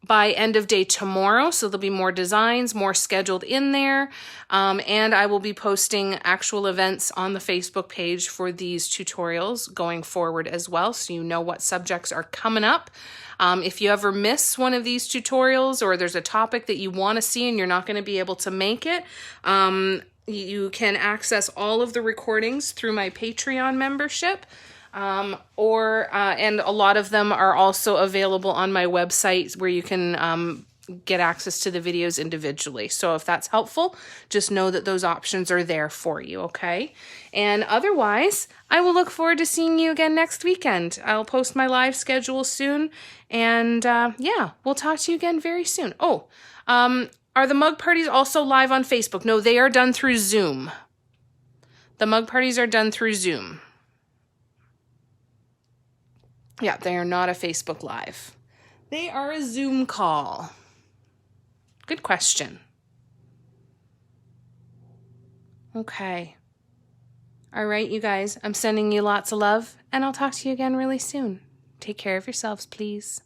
by end of day tomorrow. So there'll be more designs, more scheduled in there. And I will be posting actual events on the Facebook page for these tutorials going forward as well. So you know what subjects are coming up. If you ever miss one of these tutorials or there's a topic that you want to see and you're not going to be able to make it, you can access all of the recordings through my Patreon membership. And a lot of them are also available on my website where you can get access to the videos individually. So if that's helpful, just know that those options are there for you, okay? And otherwise, I will look forward to seeing you again next weekend. I'll post my live schedule soon, and yeah, we'll talk to you again very soon. Oh, are the mug parties also live on Facebook? No, they are done through Zoom. The mug parties are done through Zoom. Yeah, they are not a Facebook Live. They are a Zoom call. Good question. Okay. All right, you guys. I'm sending you lots of love, and I'll talk to you again really soon. Take care of yourselves, please.